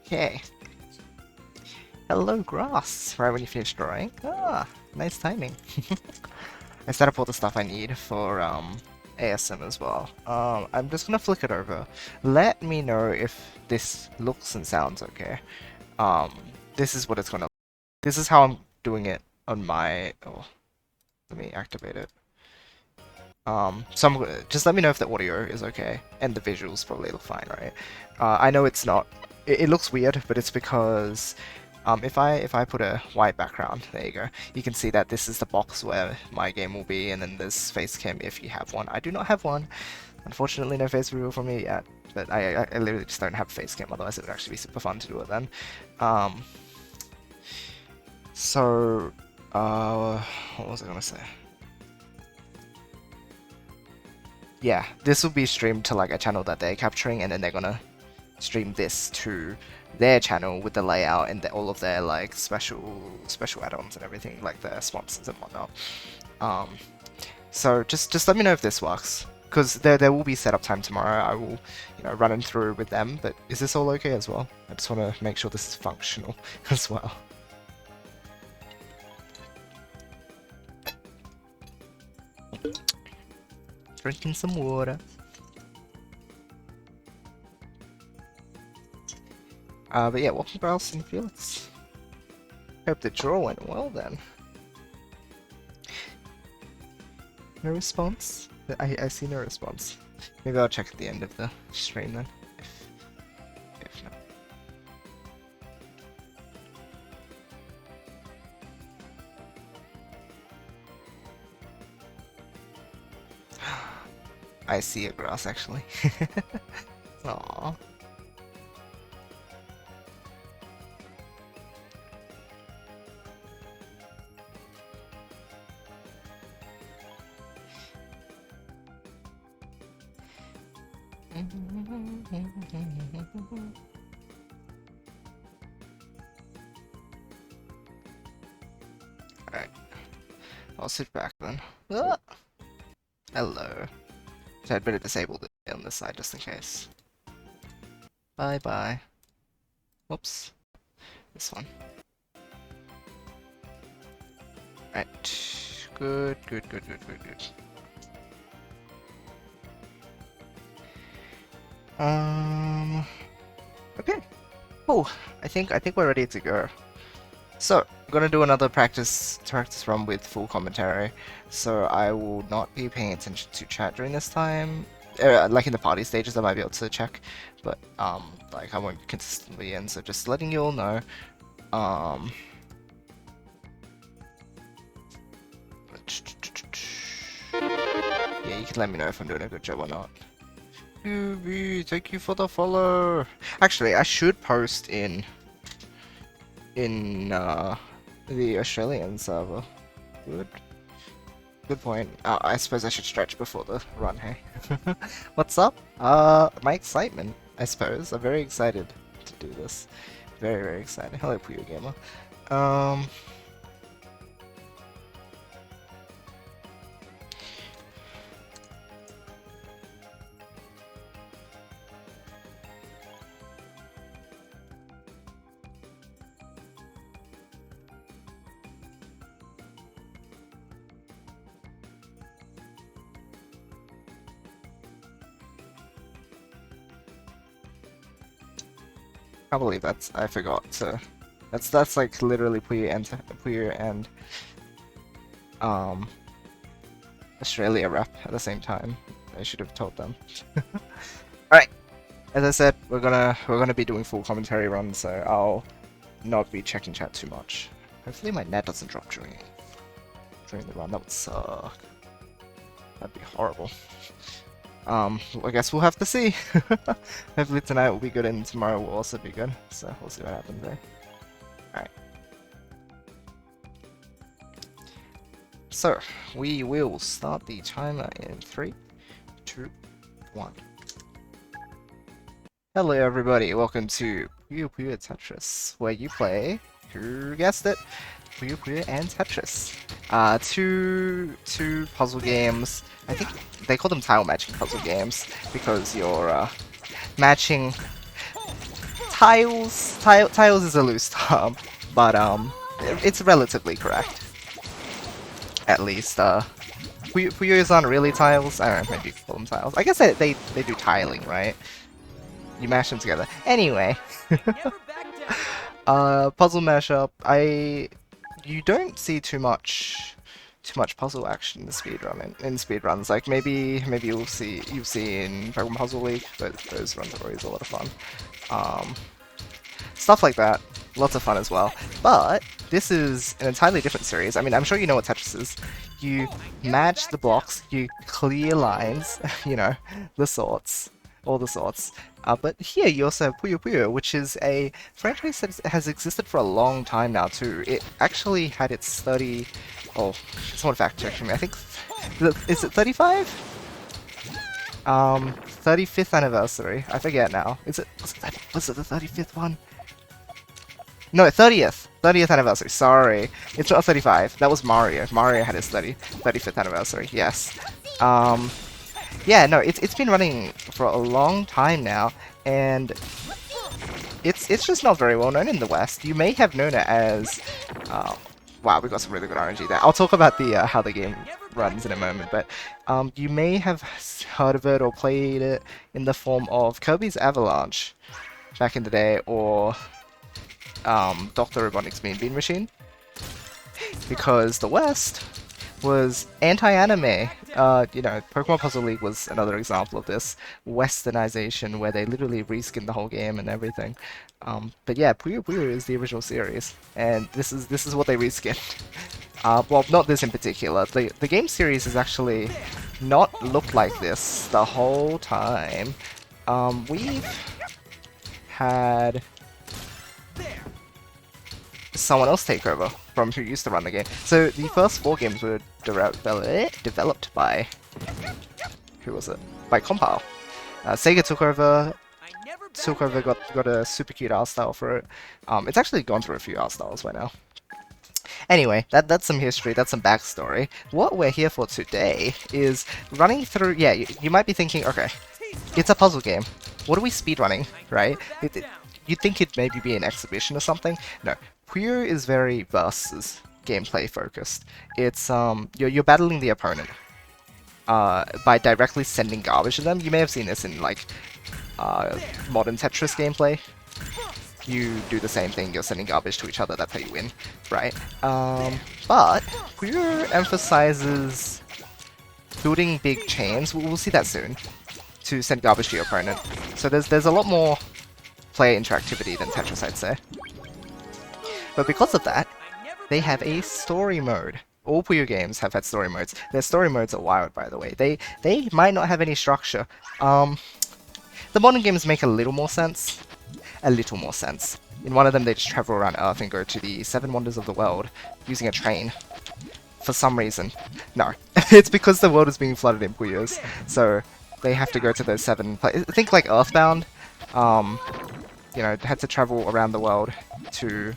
Okay. Hello, grass. Right when you finish drawing. Ah, nice timing. I set up all the stuff I need for ASM as well. I'm just gonna flick it over. Let me know if this looks and sounds okay. Um, this is what it's gonna. This is how I'm doing it on my. Oh, let me activate it. Just let me know if the audio is okay and the visuals probably look fine, right? I know it's not. It looks weird, but it's because if I put a white background, there you go. You can see that this is the box where my game will be, and then there's facecam if you have one. I do not have one. Unfortunately, no face reveal from me yet. But I literally just don't have facecam. Otherwise, it would actually be super fun to do it then. Um, so, what was I gonna say? Yeah, this will be streamed to like a channel that they're capturing, and then they're gonna stream this to their channel with the layout and all of their like special add-ons and everything, like their sponsors and whatnot. So just let me know if this works, because there will be setup time tomorrow. I will run it through with them. But is this all okay as well? I just want to make sure this is functional as well. Drinking some water. But yeah, welcome Giles and Felix. Hope the draw went well then. No response? I see no response. Maybe I'll check at the end of the stream then. If not. I see a grass actually. Aww. Alright. I'll sit back then. Ah! Hello. So I'd better disable it on this side just in case. Bye bye. Whoops. This one. Right. Good. Okay. Oh, I think we're ready to go. So, I'm gonna do another practice run with full commentary. So I will not be paying attention to chat during this time. Like in the party stages, I might be able to check, but like I won't consistently in. So just letting you all know. Yeah, you can let me know if I'm doing a good job or not. UV, thank you for the follow. Actually, I should post in the Australian server. Good point. I suppose I should stretch before the run, hey? What's up? My excitement, I suppose. I'm very excited to do this. Very, very excited. Hello, Puyo Gamer. I believe I forgot to. That's like literally Puyo and Australia rep at the same time. I should have told them. Alright. As I said, we're gonna be doing full commentary runs, so I'll not be checking chat too much. Hopefully my net doesn't drop during the run. That would suck. That'd be horrible. I guess we'll have to see. Hopefully tonight will be good and tomorrow will also be good. So we'll see what happens there. Alright. So, we will start the timer in 3, 2, 1. Hello everybody, welcome to Puyo Tetris, where you play, who guessed it, Puyo and Tetris. Two puzzle games. I think they call them tile matching puzzle games because you're matching Tiles is a loose term, but it's relatively correct. At least, Puyos aren't really tiles. I don't know, maybe you could call them tiles. I guess they do tiling, right? You mash them together. Anyway, puzzle mashup. You don't see too much puzzle action in the speedruns. Like maybe you'll see in Pokemon Puzzle League, but those runs are always a lot of fun. Stuff like that, lots of fun as well. But this is an entirely different series. I mean, I'm sure you know what Tetris is. You match the blocks, you clear lines, you know, all the sorts. But here you also have Puyo Puyo, which is a franchise that has existed for a long time now too. It actually had its 30... Oh, someone fact check me. I think... Is it 35? 35th anniversary. I forget now. Was it the 35th one? No, 30th! 30th anniversary, sorry. It's not 35. That was Mario. Mario had his 35th anniversary, yes. Yeah, no, it's been running for a long time now, and it's just not very well known in the West. You may have known it as... wow, we got some really good RNG there. I'll talk about the how the game runs in a moment, but you may have heard of it or played it in the form of Kirby's Avalanche back in the day, or Dr. Robotnik's Mean Bean Machine, because the West was anti-anime. You know, Pokemon Puzzle League was another example of this westernization where they literally reskinned the whole game and everything. But yeah, Puyo Puyo is the original series, and this is what they reskinned. Well, not this in particular. The game series has actually not looked like this the whole time. We've had someone else take over from who used to run the game. So the first 4 games were developed by... who was it? By Compile. Sega took over, got a super cute art style for it. It's actually gone through a few art styles by now. Anyway, that's some history, that's some backstory. What we're here for today is running through... Yeah, you might be thinking, okay, it's a puzzle game. What are we speedrunning, right? You'd think it'd maybe be an exhibition or something. No. Puyo is very versus gameplay focused. It's you're battling the opponent by directly sending garbage to them. You may have seen this in like modern Tetris gameplay. You do the same thing. You're sending garbage to each other. That's how you win, right? But Puyo emphasizes building big chains. We'll see that soon. To send garbage to your opponent. So there's a lot more player interactivity than Tetris, I'd say. But because of that, they have a story mode. All Puyo games have had story modes. Their story modes are wild, by the way. They might not have any structure. The modern games make a little more sense. A little more sense. In one of them, they just travel around Earth and go to the 7 wonders of the world using a train. For some reason. No. It's because the world is being flooded in Puyos. So they have to go to those 7 places. Think like Earthbound. You know, had to travel around the world to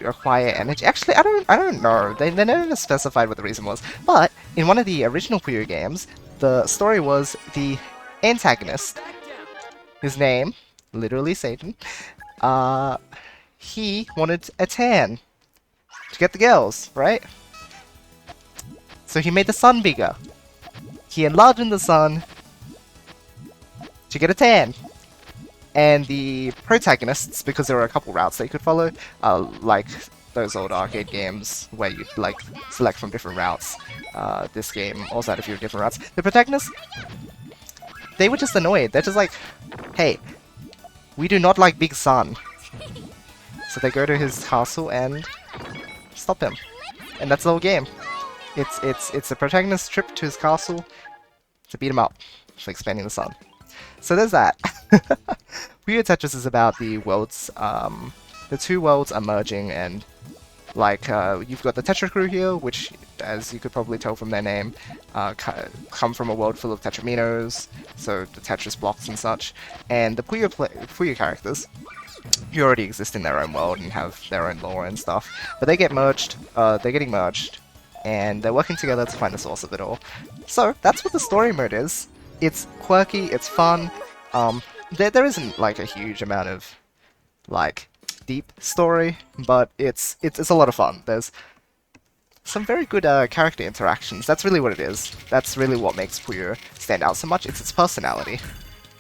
acquire energy. Actually, I don't know. They never specified what the reason was. But in one of the original Puyo games, the story was the antagonist, his name, literally Satan, he wanted a tan to get the girls, right? So he made the sun bigger. He enlarged the sun to get a tan. And the protagonists, because there were a couple routes they could follow, like those old arcade games where you'd like select from different routes. This game also had a few different routes. The protagonists, they were just annoyed. They're just like, hey, we do not like Big Sun. So they go to his castle and stop him. And that's the whole game. It's the protagonist's trip to his castle to beat him up for expanding the sun. So there's that. Puyo Tetris is about the worlds, the 2 worlds are merging, and like you've got the Tetra crew here, which, as you could probably tell from their name, come from a world full of Tetraminos, so the Tetris blocks and such, and the Puyo characters, who already exist in their own world and have their own lore and stuff, but they get merged. They're getting merged, and they're working together to find the source of it all. So that's what the story mode is. It's quirky, it's fun. there isn't like a huge amount of like deep story, but it's a lot of fun. There's some very good character interactions. That's really what it is. That's really what makes Puyo stand out so much. It's its personality.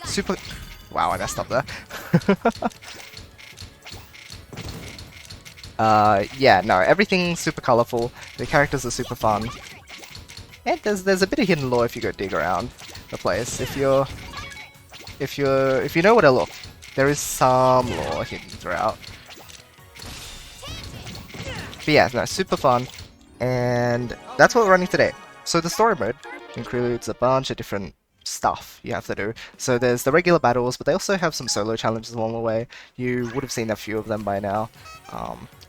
Super. Wow, I messed up there. Yeah, no, everything's super colorful. The characters are super fun, and there's a bit of hidden lore if you go dig around the place. If you know where to look, there is some lore hidden throughout. But yeah, no, super fun, and that's what we're running today. So the story mode includes a bunch of different stuff you have to do. So there's the regular battles, but they also have some solo challenges along the way. You would have seen a few of them by now.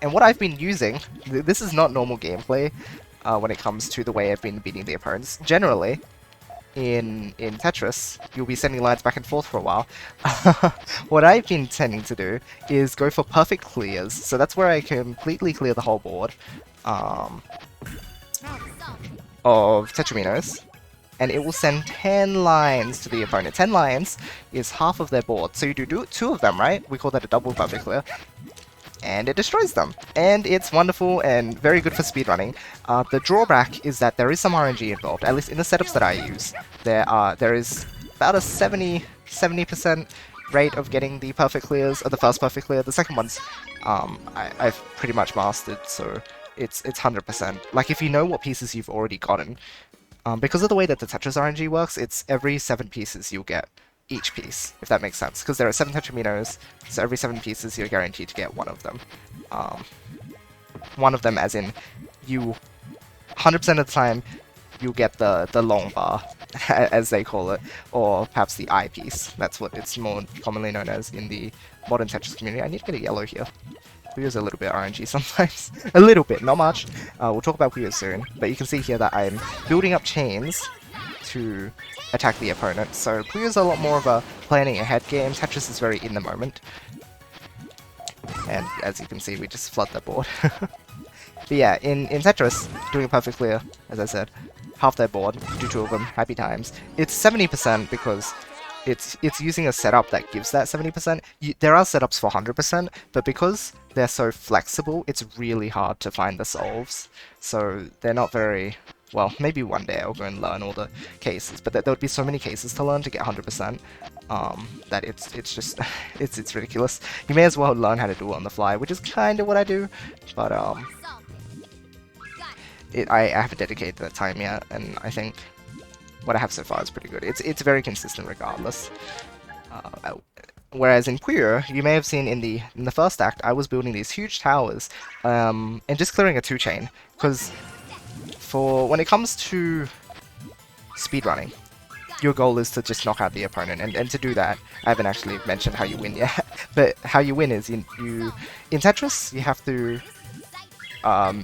And what I've been using, this is not normal gameplay when it comes to the way I've been beating the opponents. Generally, in Tetris, you'll be sending lines back and forth for a while. What I've been tending to do is go for perfect clears. So that's where I completely clear the whole board of Tetraminos, and it will send 10 lines to the opponent. 10 lines is half of their board. So you do 2 of them, right? We call that a double perfect clear. And it destroys them. And it's wonderful and very good for speedrunning. The drawback is that there is some RNG involved, at least in the setups that I use. There is about a 70% rate of getting the perfect clears, or the first perfect clear. The second one's I've pretty much mastered, so it's 100%. Like, if you know what pieces you've already gotten, because of the way that the Tetris RNG works, it's every 7 pieces you'll get each piece, if that makes sense. Because there are 7 Tetraminos, so every 7 pieces you're guaranteed to get one of them. One of them as in, you 100% of the time, you'll get the long bar, as they call it, or perhaps the eye piece. That's what it's more commonly known as in the modern Tetris community. I need to get a yellow here. Puyo's a little bit RNG sometimes. A little bit, not much. We'll talk about Puyo soon, but you can see here that I'm building up chains to attack the opponent. So Puyo's a lot more of a planning ahead game. Tetris is very in the moment. And as you can see, we just flood the board. But yeah, in Tetris, doing a perfect clear, as I said, half their board, do 2 of them, happy times. It's 70% because it's using a setup that gives that 70%. There are setups for 100%, but because they're so flexible, it's really hard to find the solves. So they're not very... Well, maybe one day I'll go and learn all the cases, but there would be so many cases to learn to get 100%, that it's just... it's ridiculous. You may as well learn how to do it on the fly, which is kind of what I do, but I haven't dedicated that time yet, and I think what I have so far is pretty good. It's very consistent regardless. Whereas in Puyo, you may have seen in the first act, I was building these huge towers, and just clearing a 2-chain, because when it comes to speedrunning, your goal is to just knock out the opponent, and to do that, I haven't actually mentioned how you win yet, but how you win is in Tetris, you have to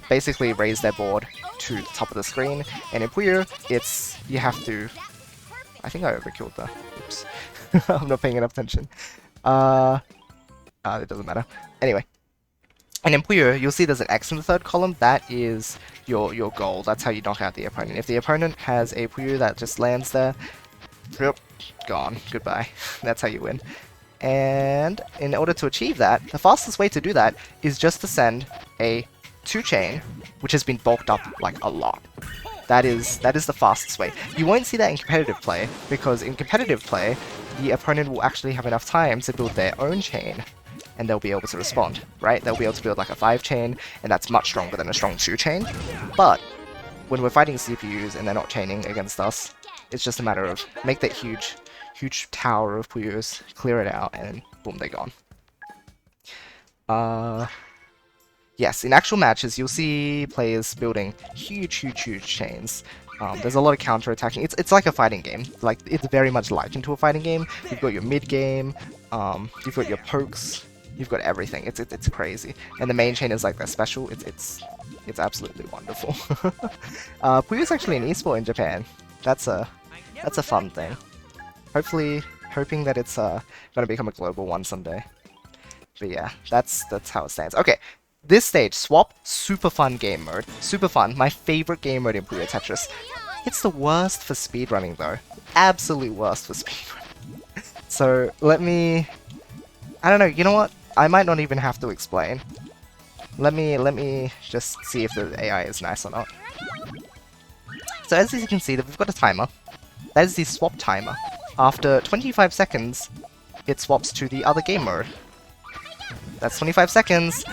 basically raise their board to the top of the screen, and in Puyo, you have to... I think I overkilled that. Oops. I'm not paying enough attention. It doesn't matter. Anyway. And in Puyo, you'll see there's an X in the 3rd column. That is your goal. That's how you knock out the opponent. If the opponent has a Puyo that just lands there, yep, gone. Goodbye. That's how you win. And in order to achieve that, the fastest way to do that is just to send a 2-chain, which has been bulked up like a lot. That is the fastest way. You won't see that in competitive play, because in competitive play, the opponent will actually have enough time to build their own chain, and they'll be able to respond, right? They'll be able to build like a 5-chain, and that's much stronger than a strong 2-chain. But when we're fighting CPUs and they're not chaining against us, it's just a matter of make that huge tower of Puyos, clear it out, and boom, they're gone. Yes, in actual matches, you'll see players building huge chains. There's a lot of counter-attacking. It's like a fighting game. Like, it's very much likened to a fighting game. You've got your mid-game, you've got your pokes, you've got everything. It's crazy. And the main chain is like their special. It's absolutely wonderful. Puyo's actually an esport in Japan. That's a fun thing. Hoping that it's gonna become a global one someday. But yeah, that's how it stands. Okay. This stage, Swap, super fun game mode. Super fun. My favorite game mode in Puyo Tetris. It's the worst for speedrunning though. Absolute worst for speedrunning. So let me... I don't know, you know what? I might not even have to explain. Let me just see if the AI is nice or not. So as you can see, we've got a timer. That is the swap timer. After 25 seconds, it swaps to the other game mode. That's 25 seconds,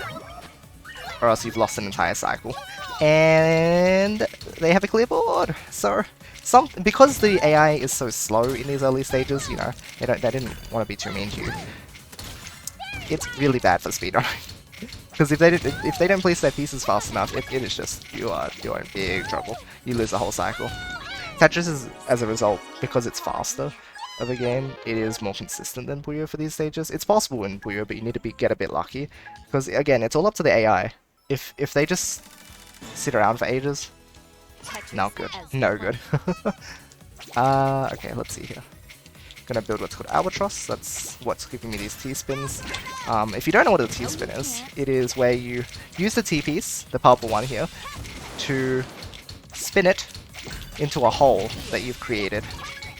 or else you've lost an entire cycle. And they have a clear board. So because the AI is so slow in these early stages, you know, they didn't want to be too mean to you. It's really bad for speedrunning. Because if they don't place their pieces fast enough, it is just you're in big trouble. You lose the whole cycle. Tetris is, as a result, because it's faster of a game, it is more consistent than Puyo for these stages. It's possible in Puyo, but you need to get a bit lucky. Because again, it's all up to the AI. If they just sit around for ages, not good. No good. Okay, let's see here. Gonna build what's called Albatross. That's what's giving me these T-spins. If you don't know what a T-spin is, it is where you use the T-piece, the purple one here, to spin it into a hole that you've created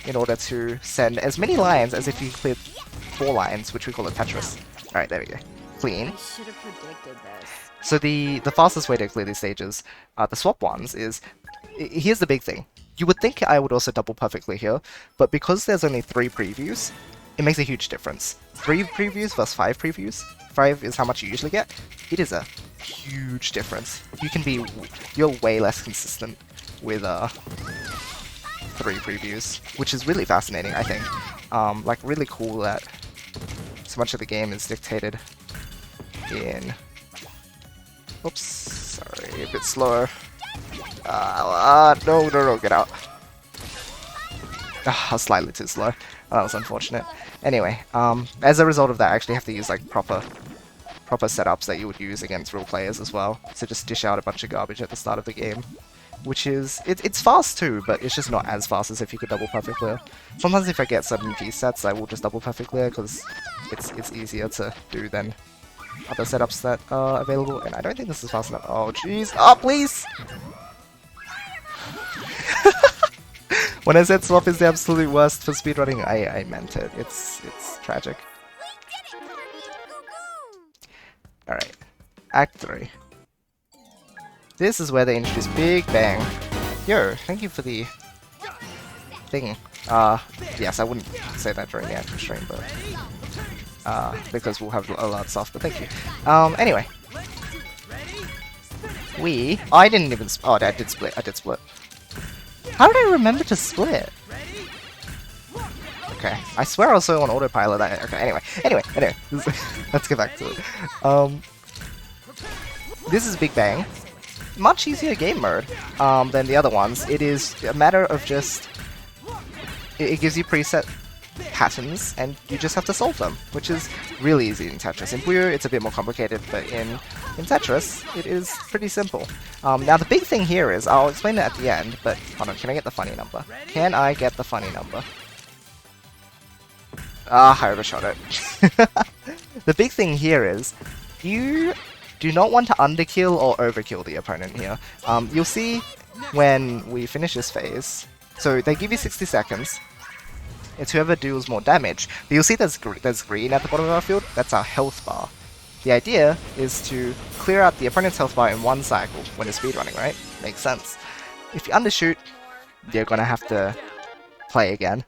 in order to send as many lines as if you cleared 4 lines, which we call a Tetris. Alright, there we go. Clean. I should have predicted this. So the fastest way to clear these stages, the swap ones, is... Here's the big thing. You would think I would also double perfectly here, but because there's only 3 previews, it makes a huge difference. 3 previews versus 5 previews. 5 is how much you usually get. It is a huge difference. You're way less consistent with 3 previews, which is really fascinating, I think. Like, really cool that so much of the game is dictated in... Oops, sorry, a bit slower. No, get out. I was slightly too slow. That was unfortunate. Anyway, as a result of that, I actually have to use like proper setups that you would use against real players as well. So just dish out a bunch of garbage at the start of the game, which is it's fast too, but it's just not as fast as if you could double perfect clear. Sometimes if I get certain piece sets, I will just double perfect clear because it's easier to do than other setups that are available. And I don't think this is fast enough. Oh jeez! Oh please! When I said swap is the absolute worst for speedrunning, I meant it. It's tragic. Alright. Act 3. This is where they introduce Big Bang. Yo, thank you for the thing. Yes, I wouldn't say that during the actual stream, but because we'll have a lot of stuff, but thank you. Anyway. I didn't even I did split. How did I remember to split? Okay, I swear I was so on autopilot that... Okay, anyway. Let's get back to it. This is Big Bang. Much easier game mode than the other ones. It is a matter of just... It gives you preset patterns, and you just have to solve them, which is really easy in Tetris. In Puyo, it's a bit more complicated, but in Tetris, it is pretty simple. Now, the big thing here is, I'll explain it at the end, but hold on, can I get the funny number? Can I get the funny number? I overshot it. The big thing here is, you do not want to underkill or overkill the opponent here. You'll see when we finish this phase, so they give you 60 seconds, it's whoever deals more damage. But you'll see there's green at the bottom of our field. That's our health bar. The idea is to clear out the opponent's health bar in 1 cycle when you're speedrunning, right? Makes sense. If you undershoot, you're gonna have to play again.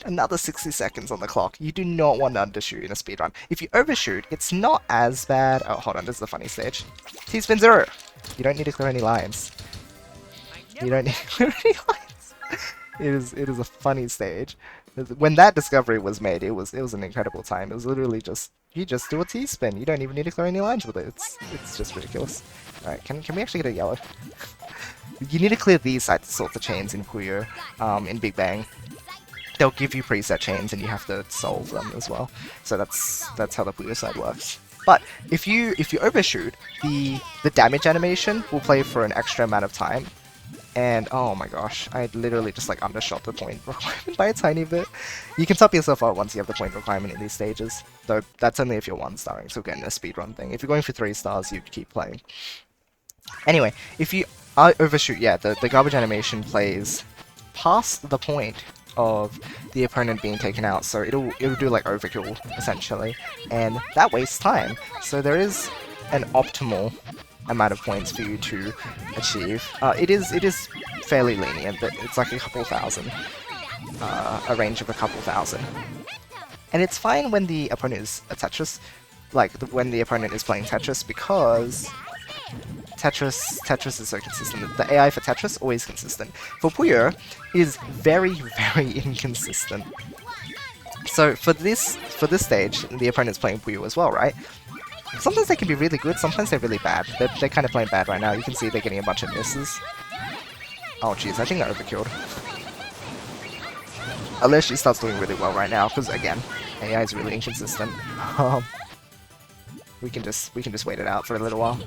Another 60 seconds on the clock. You do not want to undershoot in a speedrun. If you overshoot, it's not as bad. Oh, hold on, this is the funny stage. T-spin 0. You don't need to clear any lines. You don't need to clear any lines. It is a funny stage. When that discovery was made, it was an incredible time. It was literally just you just do a T-spin. You don't even need to clear any lines with it. It's just ridiculous. All right, can we actually get a yellow? You need to clear these sorts of chains in Puyo, in Big Bang. They'll give you preset chains, and you have to solve them as well. So that's how the Puyo side works. But if you overshoot, the damage animation will play for an extra amount of time. And oh my gosh, I literally just like undershot the point requirement by a tiny bit. You can top yourself out once you have the point requirement in these stages, though that's only if you're 1-starring, so getting a speedrun thing. If you're going for 3 stars, you keep playing. Anyway, if you overshoot, yeah, the garbage animation plays past the point of the opponent being taken out, so it'll do like overkill essentially, and that wastes time. So there is an optimal amount of points for you to achieve. It is fairly lenient, but it's like a couple thousand, a range of a couple thousand, and it's fine when the opponent is a Tetris, like when the opponent is playing Tetris, because Tetris is so consistent. The AI for Tetris always consistent. For Puyo, is very inconsistent. So for this stage, the opponent's playing Puyo as well, right? Sometimes they can be really good, sometimes they're really bad. They're kind of playing bad right now. You can see they're getting a bunch of misses. Oh jeez, I think they're overkilled. Unless she starts doing really well right now, because again, AI is really inconsistent. We can just wait it out for a little while.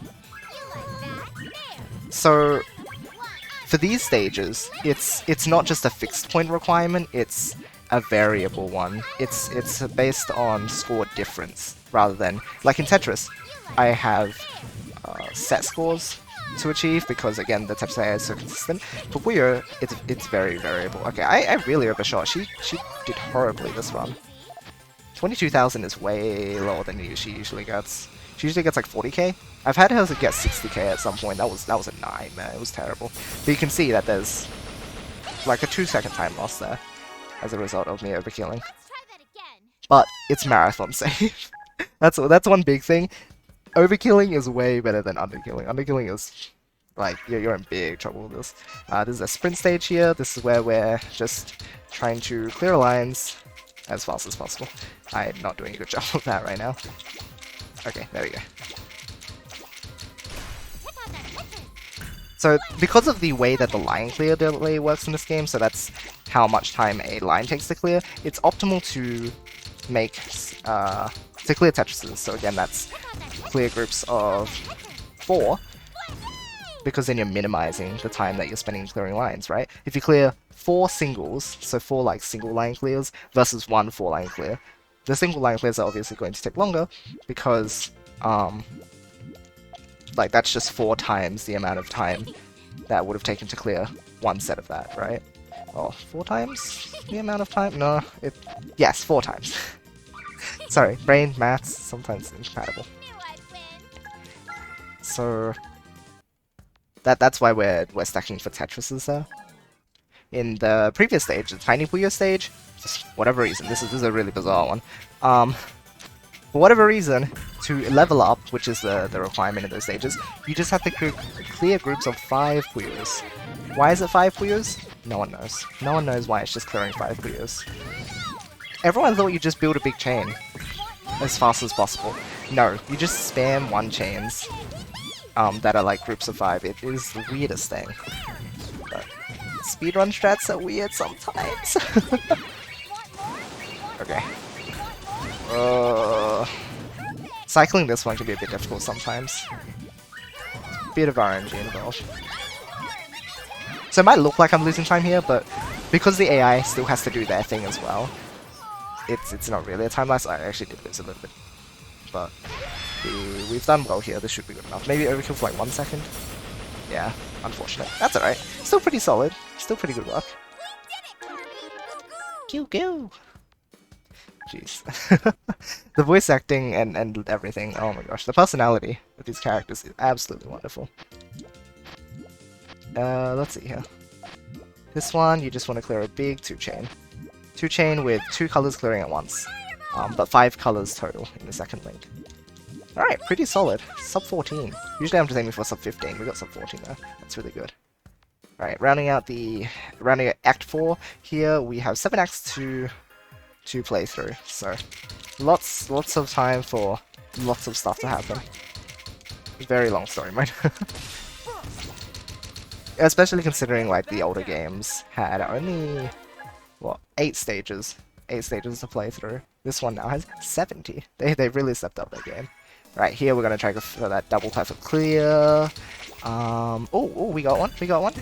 So for these stages, it's not just a fixed point requirement, it's a variable one. It's based on score difference rather than, like in Tetris, I have set scores to achieve because again the Tetris AI is so consistent. For Puyo, it's very variable. Okay, I really overshot. She did horribly this run. 22,000 is way lower than she usually gets. She usually gets like 40k. I've had her get 60k at some point. That was a nightmare. It was terrible. But you can see that there's like a 2-second time loss there as a result of me overkilling. But it's marathon safe. that's one big thing. Overkilling is way better than underkilling. Underkilling is like you're in big trouble with this. This is a sprint stage here. This is where we're just trying to clear lines as fast as possible. I'm not doing a good job of that right now. Okay, there we go. So, because of the way that the line clear delay works in this game, so that's how much time a line takes to clear, it's optimal to make, to clear Tetrises. So again, that's clear groups of 4, because then you're minimizing the time that you're spending clearing lines, right? If you clear 4 singles, so 4 like single line clears, versus 1 4-line clear, the single line clears are obviously going to take longer, because, like, that's just 4 times the amount of time that would have taken to clear one set of that, right? Oh, 4 times the amount of time? No, yes, 4 times. Sorry, brain, maths, sometimes incompatible. So, that's why we're stacking for Tetrises there. In the previous stage, the Tiny Puyo stage, just whatever reason, this is a really bizarre one. For whatever reason, to level up, which is the requirement in those stages, you just have to clear groups of 5 Puyos. Why is it 5 Puyos? No one knows. No one knows why it's just clearing 5 Puyos. Everyone thought you just build a big chain as fast as possible. No, you just spam 1 chains that are like groups of 5. It is the weirdest thing. But speedrun strats are weird sometimes. Okay. Cycling this one can be a bit difficult sometimes. Bit of RNG involved. So it might look like I'm losing time here, but because the AI still has to do their thing as well, it's not really a time lapse. I actually did lose a little bit, but we've done well here. This should be good enough. Maybe overkill for like 1 second. Yeah, unfortunate. That's alright. Still pretty solid. Still pretty good work. Go! Jeez. The voice acting and everything, oh my gosh. The personality of these characters is absolutely wonderful. Let's see here. This one, you just want to clear a big 2-chain. 2-chain with 2 colors clearing at once. But 5 colors total in the second link. Alright, pretty solid. Sub 14. Usually I'm just aiming for sub 15. We got sub 14 there. That's really good. Alright, rounding out Act 4 here, we have 7 acts to play through. So lots of time for lots of stuff to happen. Very long story mode. Especially considering like the older games had only, what, 8 stages. 8 stages to play through. This one now has 70. They really stepped up their game. Right, here we're gonna try for that double perfect clear. Oh, we got one. We got one.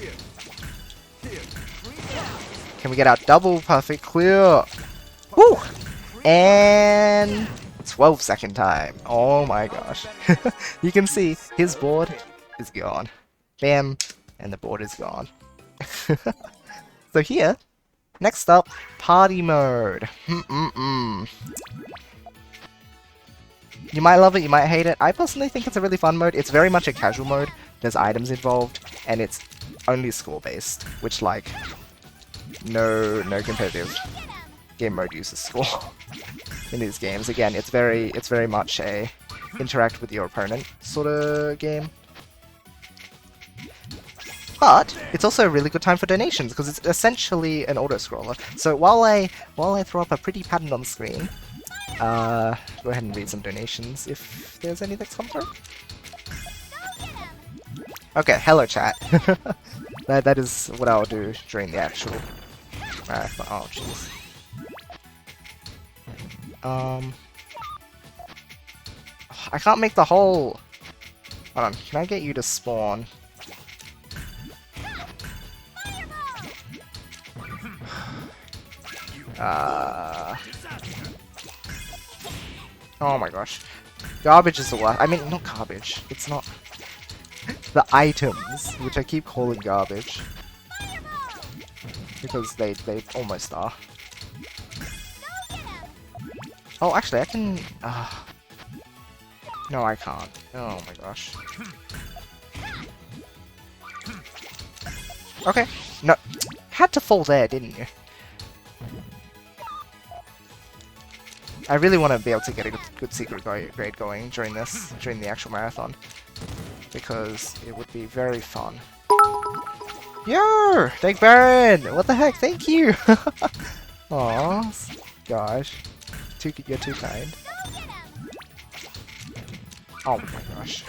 Can we get our double perfect clear? Woo! And 12-second time. Oh my gosh. You can see his board is gone. Bam, and the board is gone. So here, Next up, party mode. Mm-mm-mm. You might love it, you might hate it. I personally think it's a really fun mode. It's very much a casual mode. There's items involved, and it's only score-based, which, like, no competitive game mode uses score in these games. Again, it's very much a interact with your opponent sort of game. But it's also a really good time for donations because it's essentially an auto-scroller. So while I throw up a pretty pattern on the screen, go ahead and read some donations if there's any that come through. Okay, hello chat. that is what I'll do during the actual marathon. Oh jeez. I can't make the hole. Hold on, can I get you to spawn? Oh my gosh. Garbage is the worst. I mean, not garbage. It's not. The items, which I keep calling garbage. Because they almost are. Oh, actually, I can... No, I can't. Oh my gosh. Okay. No. Had to fall there, didn't you? I really want to be able to get a good secret grade going during the actual marathon. Because it would be very fun. Yo! Thank Baron! What the heck? Thank you! Aw, gosh. You're too kind. Oh my gosh.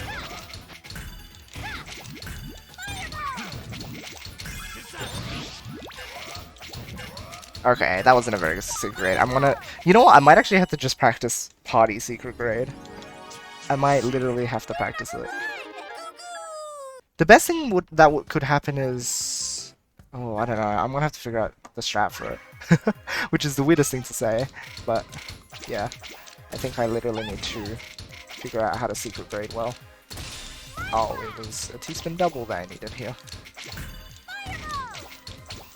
Okay, that wasn't a very good secret grade. I'm gonna... You know what? I might actually have to just practice party secret grade. I might literally have to practice it. The best thing that could happen is... Oh, I don't know. I'm gonna have to figure out the strat for it. Which is the weirdest thing to say. But, yeah. I think I literally need to figure out how to secret grade well. Oh, it was a T-spin double that I needed here.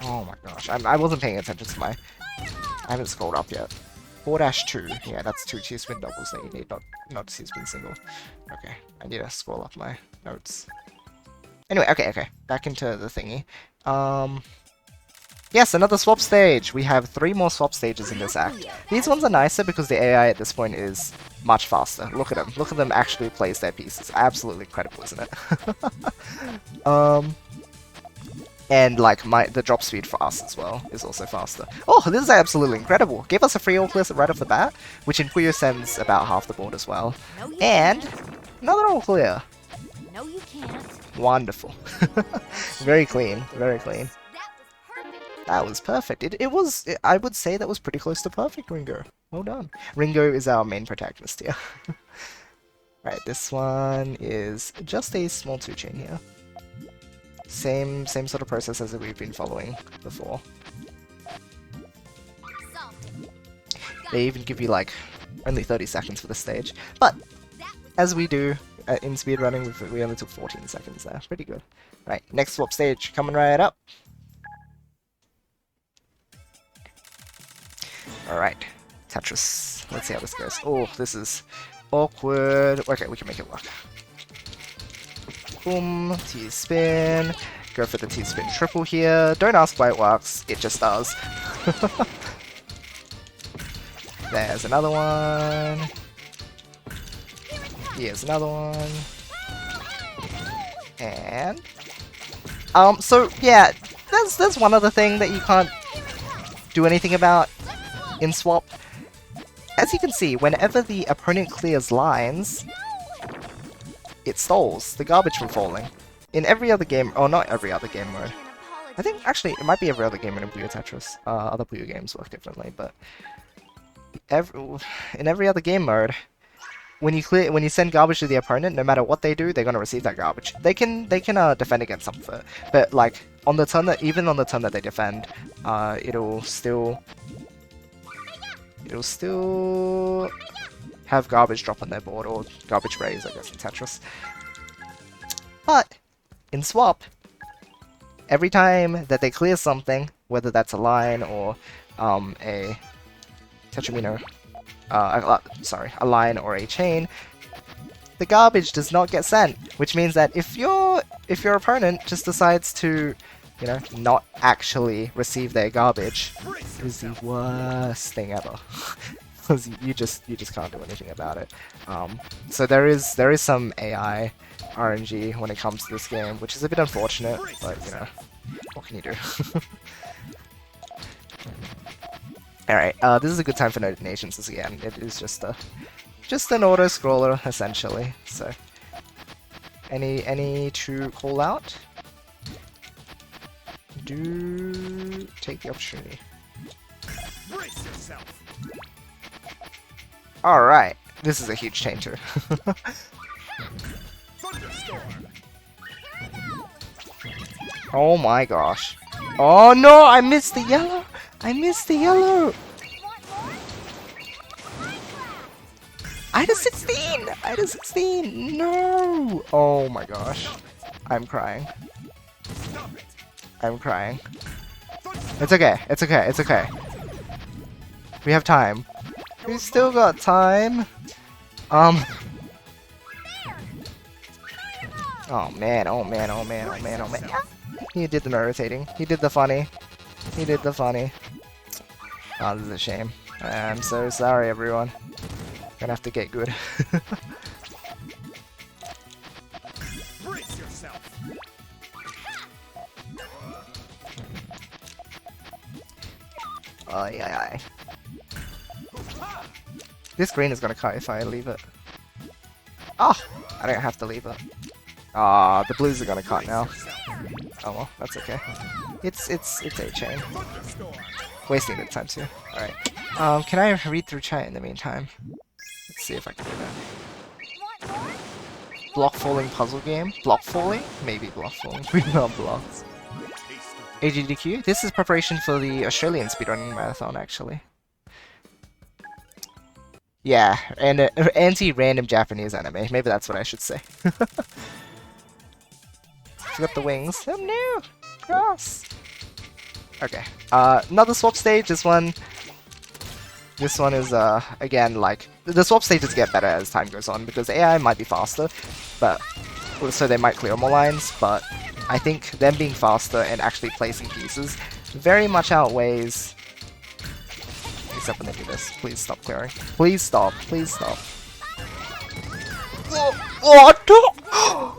Oh my gosh, I wasn't paying attention to my... I haven't scrolled up yet. 4-2. Yeah, that's 2 T-spin doubles that you need, not T-spin single. Okay, I need to scroll up my notes. Anyway, okay. Back into the thingy. Yes, another swap stage! We have 3 more swap stages in this act. These ones are nicer because the AI at this point is much faster. Look at them. Look at them actually place their pieces. Absolutely incredible, isn't it? And like the drop speed for us as well is also faster. Oh, this is absolutely incredible. Gave us a free all clear right off the bat, which in Puyo sends about half the board as well. And another all clear. No, you can't. Wonderful. Very clean, very clean. That was perfect. I would say that was pretty close to perfect, Ringo. Well done. Ringo is our main protagonist here. Right, this one is just a small 2-chain here. Same sort of process as we've been following before. They even give you like only 30 seconds for the stage, but as we do in speedrunning, we only took 14 seconds there. Pretty good. Right, next swap stage coming right up. Alright, Tetris. Let's see how this goes. Oh, this is awkward. Okay, we can make it work. Boom, T-spin. Go for the T-spin triple here. Don't ask why it works, it just does. There's another one. Here's another one. And... so, yeah, there's one other thing that you can't do anything about in swap. As you can see, whenever the opponent clears lines, it stalls the garbage from falling. In every other game, or not every other game mode. I think, actually, it might be every other game mode in Puyo Tetris. Other Puyo games work differently, but... in every other game mode, when you send garbage to the opponent, no matter what they do, they're gonna receive that garbage. They can defend against some of it, but like on the turn even on the turn that they defend, it'll still have garbage drop on their board, or garbage raise, I guess, in Tetris. But in swap, every time that they clear something, whether that's a line or a tetramino, a line or a chain, the garbage does not get sent, which means that if your opponent just decides to, you know, not actually receive their garbage, it is the worst thing ever. Because you just can't do anything about it. So there is some AI RNG when it comes to this game, which is a bit unfortunate, but you know, what can you do? Alright, this is a good time for donations again. It is just an auto scroller essentially. So any to call out? Do take the opportunity. Alright, this is a huge changer. Oh my gosh. Oh no, I missed the yellow! I missed the yellow! I had a 16! I had a 16! No! Oh my gosh. I'm crying. I'm crying. It's okay, it's okay, it's okay. We have time. We still got time. Oh man, oh man, oh man, oh man, oh man. He did the irritating. He did the funny. He did the funny. Oh, this is a shame. I'm so sorry, everyone. Gonna have to get good. Brace yourself. Ay, ay, ay. This green is gonna cut if I leave it. Oh! I don't have to leave it. Ah, the blues are gonna cut now. Oh well, that's okay. It's a chain. Wasting a bit of time too. Alright. Can I read through chat in the meantime? Let's see if I can do that. Block falling puzzle game? Block falling? Maybe block falling. We love blocks. AGDQ? This is preparation for the Australian speedrunning marathon, actually. Yeah, and anti-random Japanese anime. Maybe that's what I should say. Got the wings. Oh no! Cross! Okay. Another swap stage. This one is, again, like, the swap stages get better as time goes on, because AI might be faster, but, so they might clear more lines, but I think them being faster and actually placing pieces very much outweighs, except when they do this. Please stop clearing. Please stop. Please stop. Oh, no!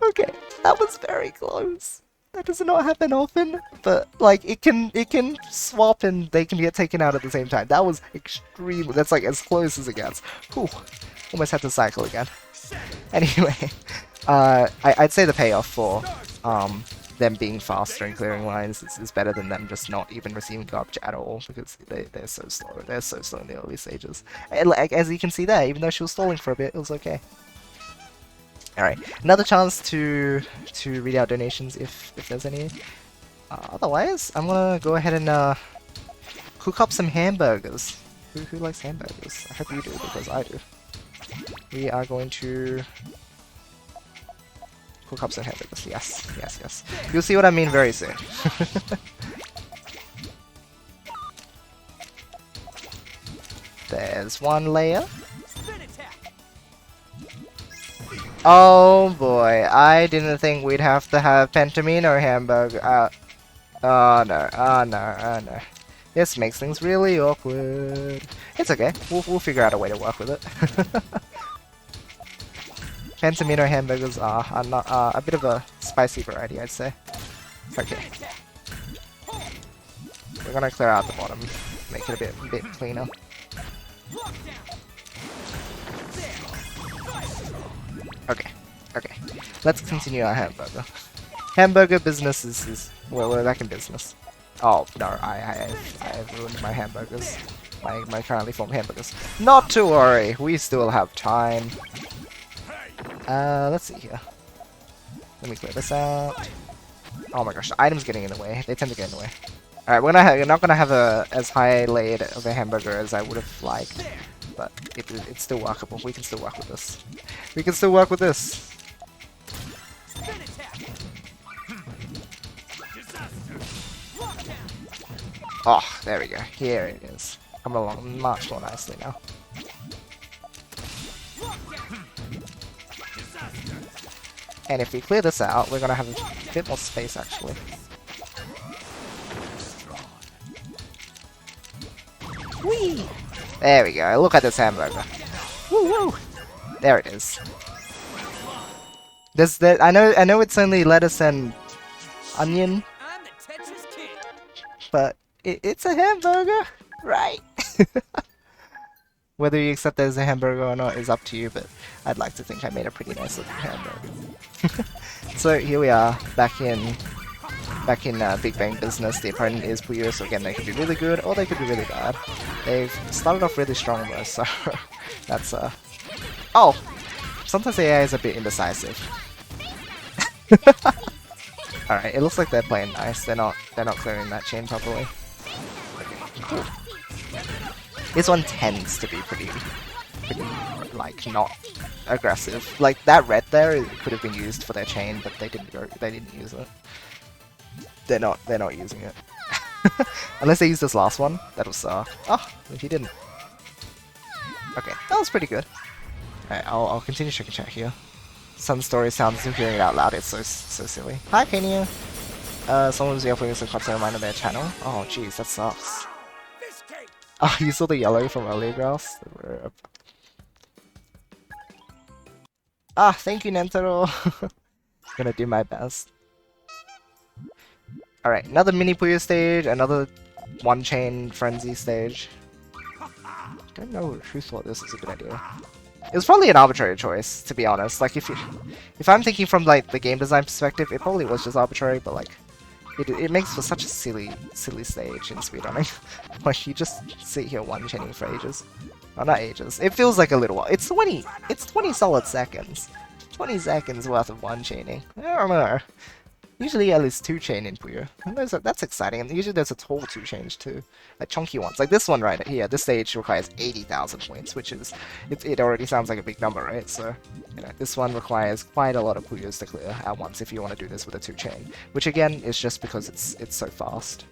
Okay, that was very close. That does not happen often, but like it can swap and they can get taken out at the same time. That was extreme. That's like as close as it gets. Whew. Almost had to cycle again. Anyway, I'd say the payoff for them being faster and clearing lines is better than them just not even receiving garbage at all, because they're so slow. They're so slow in the early stages. And like, as you can see there, even though she was stalling for a bit, it was okay. Alright, another chance to read out donations if there's any. Otherwise, I'm gonna go ahead and cook up some hamburgers. Who likes hamburgers? I hope you do, because I do. We are going to cook up some hamburgers. Yes, yes, yes. You'll see what I mean very soon. There's one layer. Oh boy, I didn't think we'd have to have Pentamino hamburger. Oh no, oh no, oh no. This makes things really awkward. It's okay, we'll figure out a way to work with it. Pentamino hamburgers are not a bit of a spicy variety, I'd say. Okay. We're gonna clear out the bottom, make it a bit cleaner. Okay, okay. Let's continue our hamburger. Hamburger business is we're back in business. Oh no, I have ruined my hamburgers. My currently formed hamburgers. Not to worry, we still have time. Let's see here. Let me clear this out. Oh my gosh, the items getting in the way. They tend to get in the way. Alright, we're not gonna have as high laid of a hamburger as I would have liked, but it's still workable. We can still work with this. We can still work with this. Oh, there we go. Here it is. Coming along much more nicely now. And if we clear this out, we're gonna have a bit more space actually. Whee! There we go. Look at this hamburger. Woo woo! There it is. I know it's only lettuce and onion, but it's a hamburger, right? Whether you accept it as a hamburger or not is up to you, but I'd like to think I made a pretty nice looking hamburger. So here we are, back in Big Bang business. The opponent is Puyo, so again they could be really good or they could be really bad. They've started off really strong though, so that's oh! Sometimes the AI is a bit indecisive. Alright, it looks like they're playing nice. They're not clearing that chain properly. Cool. This one tends to be pretty like not aggressive. Like that red there, it could have been used for their chain, but they didn't use it. They're not using it. Unless they use this last one, that'll suck. Oh, he didn't. Okay, that was pretty good. Alright, I'll continue checking chat here. Some story sounds hearing it out loud, it's so silly. Hi Penny! Someone was yelling some content reminder their channel. Oh jeez, that sucks. Oh, you saw the yellow from earlier, Grouse? Ah, thank you, Nentaro! Gonna do my best. Alright, another mini Puyo stage, another one-chain frenzy stage. Don't know who thought this was a good idea. It was probably an arbitrary choice, to be honest. Like, if I'm thinking from like the game design perspective, it probably was just arbitrary, but like, it makes for such a silly stage in speedrunning. Like, you just sit here one-chaining for ages. Oh, not ages. It feels like a little while. It's 20 solid seconds. 20 seconds worth of one-chaining. I don't know. Usually at least 2-chain in Puyo. And that's exciting. And usually there's a tall 2-chains too. Like chunky ones. Like this one right here, this stage requires 80,000 points, which is... It already sounds like a big number, right? So, you know, this one requires quite a lot of Puyos to clear at once if you want to do this with a 2-chain. Which again, is just because it's so fast.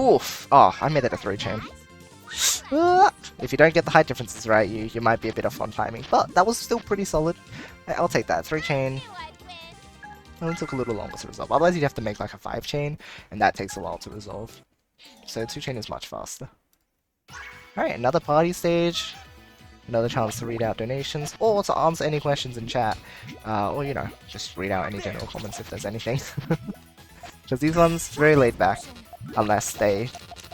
Oof! Oh, I made it a 3-chain. If you don't get the height differences right, you might be a bit off on timing. But that was still pretty solid. I'll take that. 3-chain. Only took a little longer to resolve. Otherwise you'd have to make like a 5-chain, and that takes a while to resolve. So 2-chain is much faster. Alright, another party stage. Another chance to read out donations, or to answer any questions in chat. Or, you know, just read out any general comments if there's anything. Because these ones, very laid back. Unless they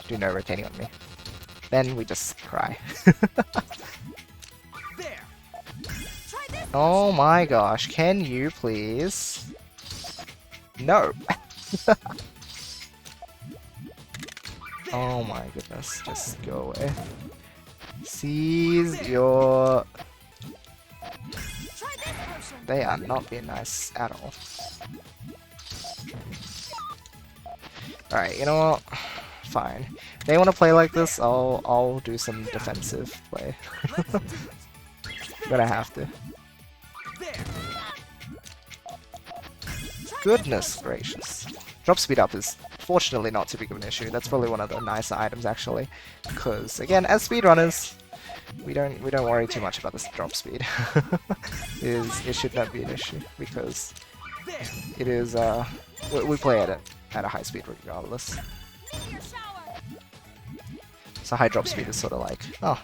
do no rotating on me. Then we just cry. Oh my gosh, can you please? No! Oh my goodness, just go away. Seize your... They are not being nice at all. Alright, you know what? Fine. They want to play like this, I'll do some defensive play. Gonna have to. Goodness gracious. Drop speed up is fortunately not too big of an issue. That's probably one of the nicer items actually. Because again, as speedrunners, we don't worry too much about this drop speed. It should not be an issue because it is we play at a high speed regardless. So high drop speed is sort of like, oh,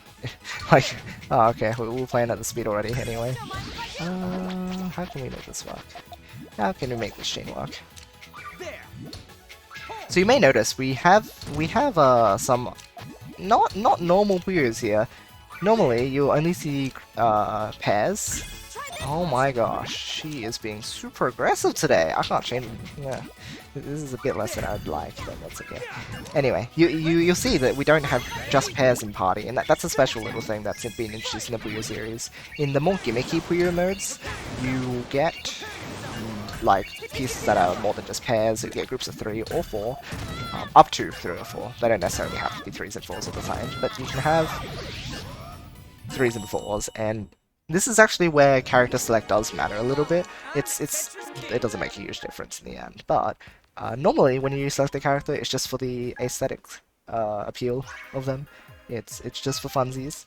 like, oh okay, we're playing at the speed already anyway. How can we make this work? How can we make this chain work? So you may notice we have some not normal Puyos here. Normally you'll only see pairs. Oh my gosh, she is being super aggressive today. I can't chain. Yeah, this is a bit less than I'd like, but that's okay. Anyway, you'll see that we don't have just pairs in party, and that's a special little thing that's been introduced in the Puyo series. In the more gimmicky Puyo modes, you get like pieces that are more than just pairs. You get groups of 3 or 4, up to 3 or 4. They don't necessarily have to be 3s and 4s at the time, but you can have 3s and 4s, and this is actually where character select does matter a little bit. It doesn't make a huge difference in the end, but Normally, when you select a character, it's just for the aesthetic appeal of them. It's just for funsies.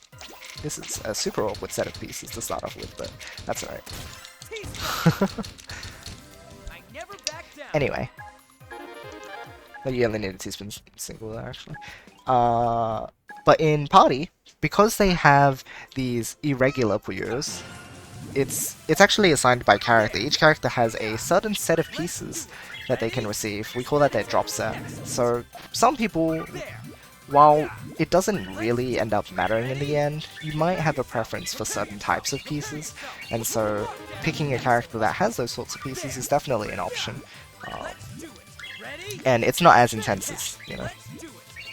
This is a super awkward set of pieces to start off with, but that's alright. Anyway. But you only need a teaspoon single there, actually. But in Party, because they have these irregular Puyos, it's actually assigned by character. Each character has a certain set of pieces that they can receive. We call that their drop set. So some people, while it doesn't really end up mattering in the end, you might have a preference for certain types of pieces, and so picking a character that has those sorts of pieces is definitely an option. And it's not as intense as, you know,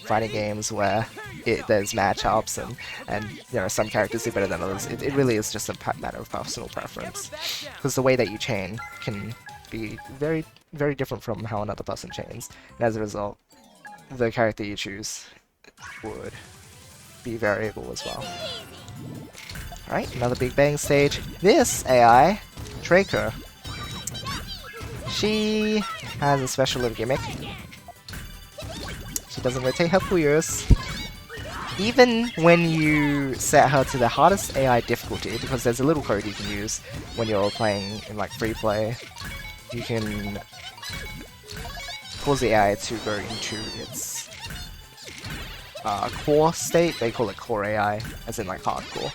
fighting games where there's matchups and you know, some characters do better than others. It really is just a matter of personal preference, because the way that you chain can be very, very different from how another person chains, and as a result, the character you choose would be variable as well. Alright, another big bang stage. This AI, Draco, she has a special little gimmick. She doesn't rotate her Puyos. Even when you set her to the hardest AI difficulty, because there's a little code you can use when you're playing in like free play, you can cause the AI to go into its core state. They call it core AI, as in like hardcore.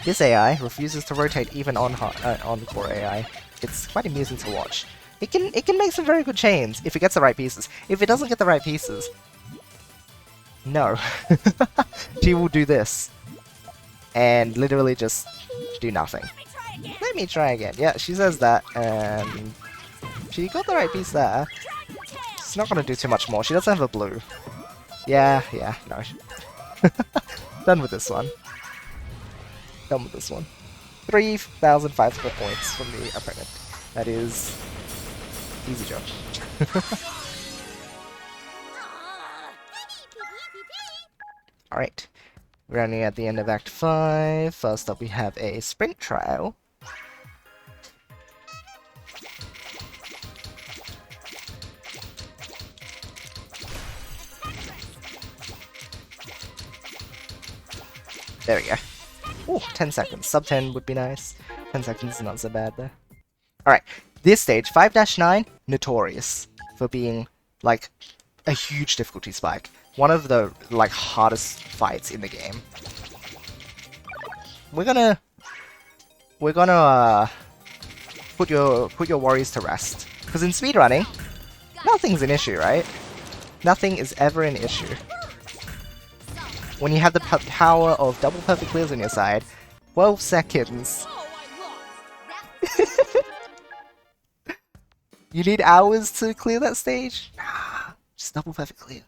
This AI refuses to rotate even on core AI. It's quite amusing to watch. It can make some very good chains if it gets the right pieces. If it doesn't get the right pieces, no, she will do this and literally just do nothing. Let me try again. Yeah, she says that, and she got the right piece there. She's not gonna do too much more. She doesn't have a blue. Yeah, no. Done with this one. Done with this one. 3,500 points from the opponent. That is easy job. Alright, we're running at the end of Act 5. First up we have a sprint trial. There we go. Ooh, 10 seconds. Sub 10 would be nice. 10 seconds is not so bad there. Alright, this stage, 5-9, notorious for being, like, a huge difficulty spike. One of the, like, hardest fights in the game. We're gonna put your worries to rest. Because in speedrunning, nothing's an issue, right? Nothing is ever an issue. When you have the power of double perfect clears on your side, 12 seconds. You need hours to clear that stage? Nah, just double perfect clear.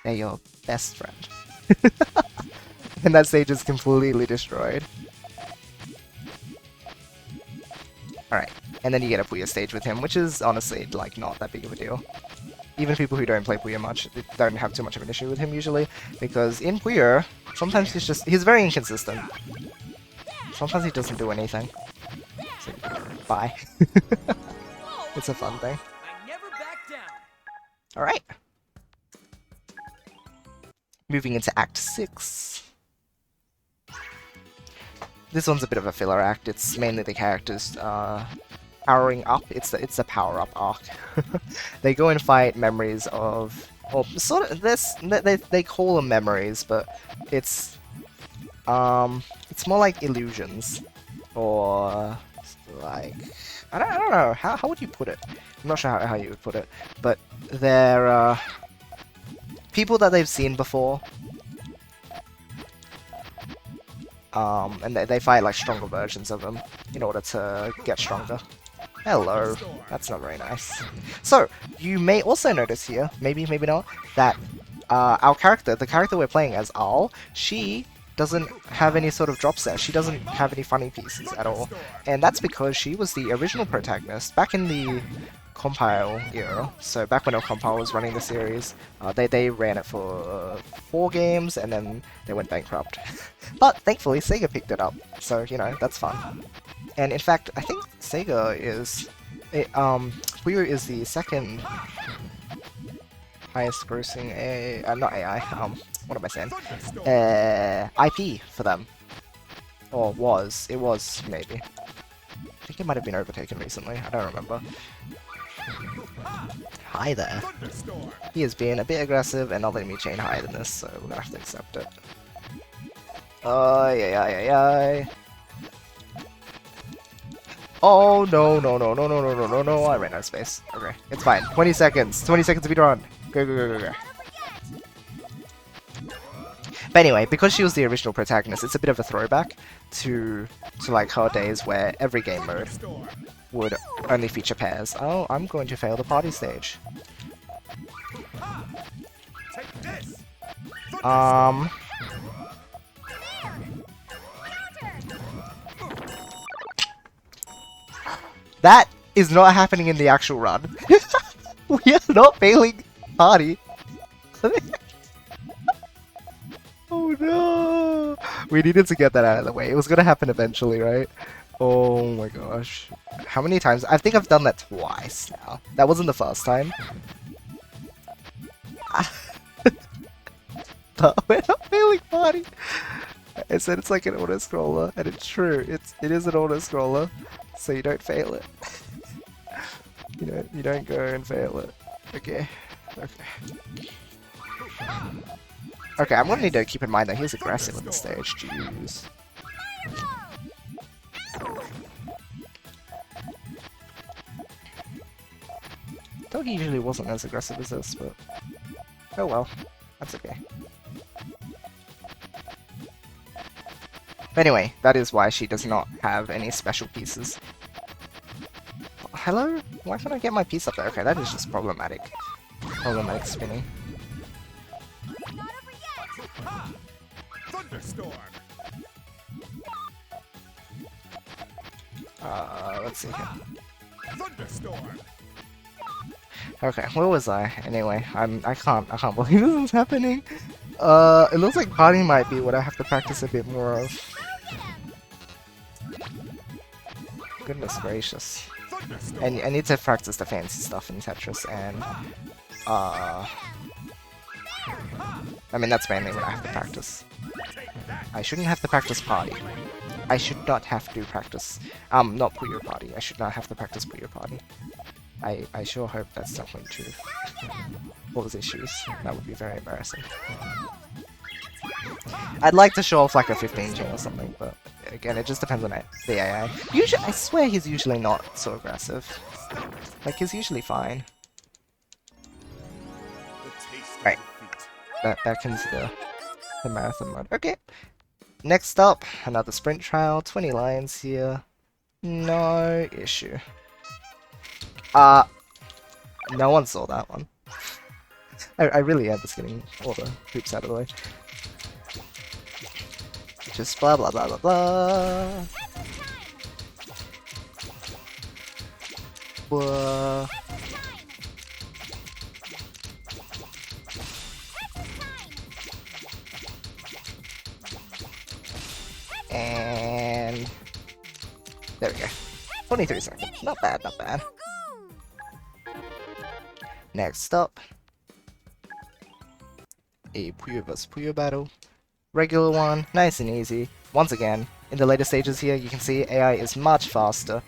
They're your best friend. And that stage is completely destroyed. Alright, and then you get a Puyo stage with him, which is honestly, like, not that big of a deal. Even people who don't play Puyo much don't have too much of an issue with him usually, because in Puyo, sometimes he's very inconsistent. Sometimes he doesn't do anything. So, bye. It's a fun thing. Alright. Moving into Act 6. This one's a bit of a filler act. It's mainly the characters powering up. It's the power-up arc. They go and fight memories of, or sort of this. They call them memories, but it's more like illusions, or like I don't know how would you put it. I'm not sure how you would put it, but they're people that they've seen before. And they fight like stronger versions of them in order to get stronger. Hello. That's not very nice. So, you may also notice here, maybe not, that our character, the character we're playing as, Al, she doesn't have any sort of drop set. She doesn't have any funny pieces at all. And that's because she was the original protagonist back in the Compile era. So back when Compile was running the series, they ran it for 4 games and then they went bankrupt. But thankfully Sega picked it up, so you know, that's fun. And in fact, I think Sega is Puyo is the second highest grossing not AI, what am I saying? IP for them. Or was. It was, maybe. I think it might have been overtaken recently, I don't remember. Hi there. He is being a bit aggressive and not letting me chain higher than this, so we're gonna have to accept it. Ay. Oh no, I ran out of space. Okay, it's fine. 20 seconds. 20 seconds to be run. Go. But anyway, because she was the original protagonist, it's a bit of a throwback to like her days where every game mode would only feature pairs. Oh, I'm going to fail the party stage. That is not happening in the actual run. We are not failing party. Oh no! We needed to get that out of the way. It was gonna happen eventually, right? Oh my gosh. How many times? I think I've done that twice now. That wasn't the first time. But we're not failing party. I said it's like an auto-scroller, and it's true. It is an auto-scroller, so you don't fail it. You don't go and fail it. Okay. Okay, I'm gonna need to keep in mind that he's aggressive on the stage. Jeez. Though he usually wasn't as aggressive as this, but oh well, that's okay. Anyway, that is why she does not have any special pieces. Hello? Why can't I get my piece up there? Okay, that is just problematic. Problematic spinning. Let's see here. Okay, where was I? Anyway, I can't believe this is happening. It looks like party might be what I have to practice a bit more of. Goodness gracious. And I need to practice the fancy stuff in Tetris, and I mean that's mainly what I have to practice. I shouldn't have to practice party. I should not have to practice not Puyo party. I should not have to practice Puyo party. I sure hope that's not going to cause issues. That would be very embarrassing. I'd like to show off like a 15 chain or something, but again, it just depends on the AI. Usually, I swear he's usually not so aggressive. Like, he's usually fine. Right. Back into the marathon mode. Okay. Next up, another sprint trial. 20 lions here. No issue. No one saw that one. I really am just getting all the hoops out of the way. Just blah blah blah blah blah. Blah. And there we go. 23 seconds. Not bad, not bad. Next up, a Puyo vs Puyo battle. Regular one, nice and easy. Once again, in the later stages here, you can see AI is much faster.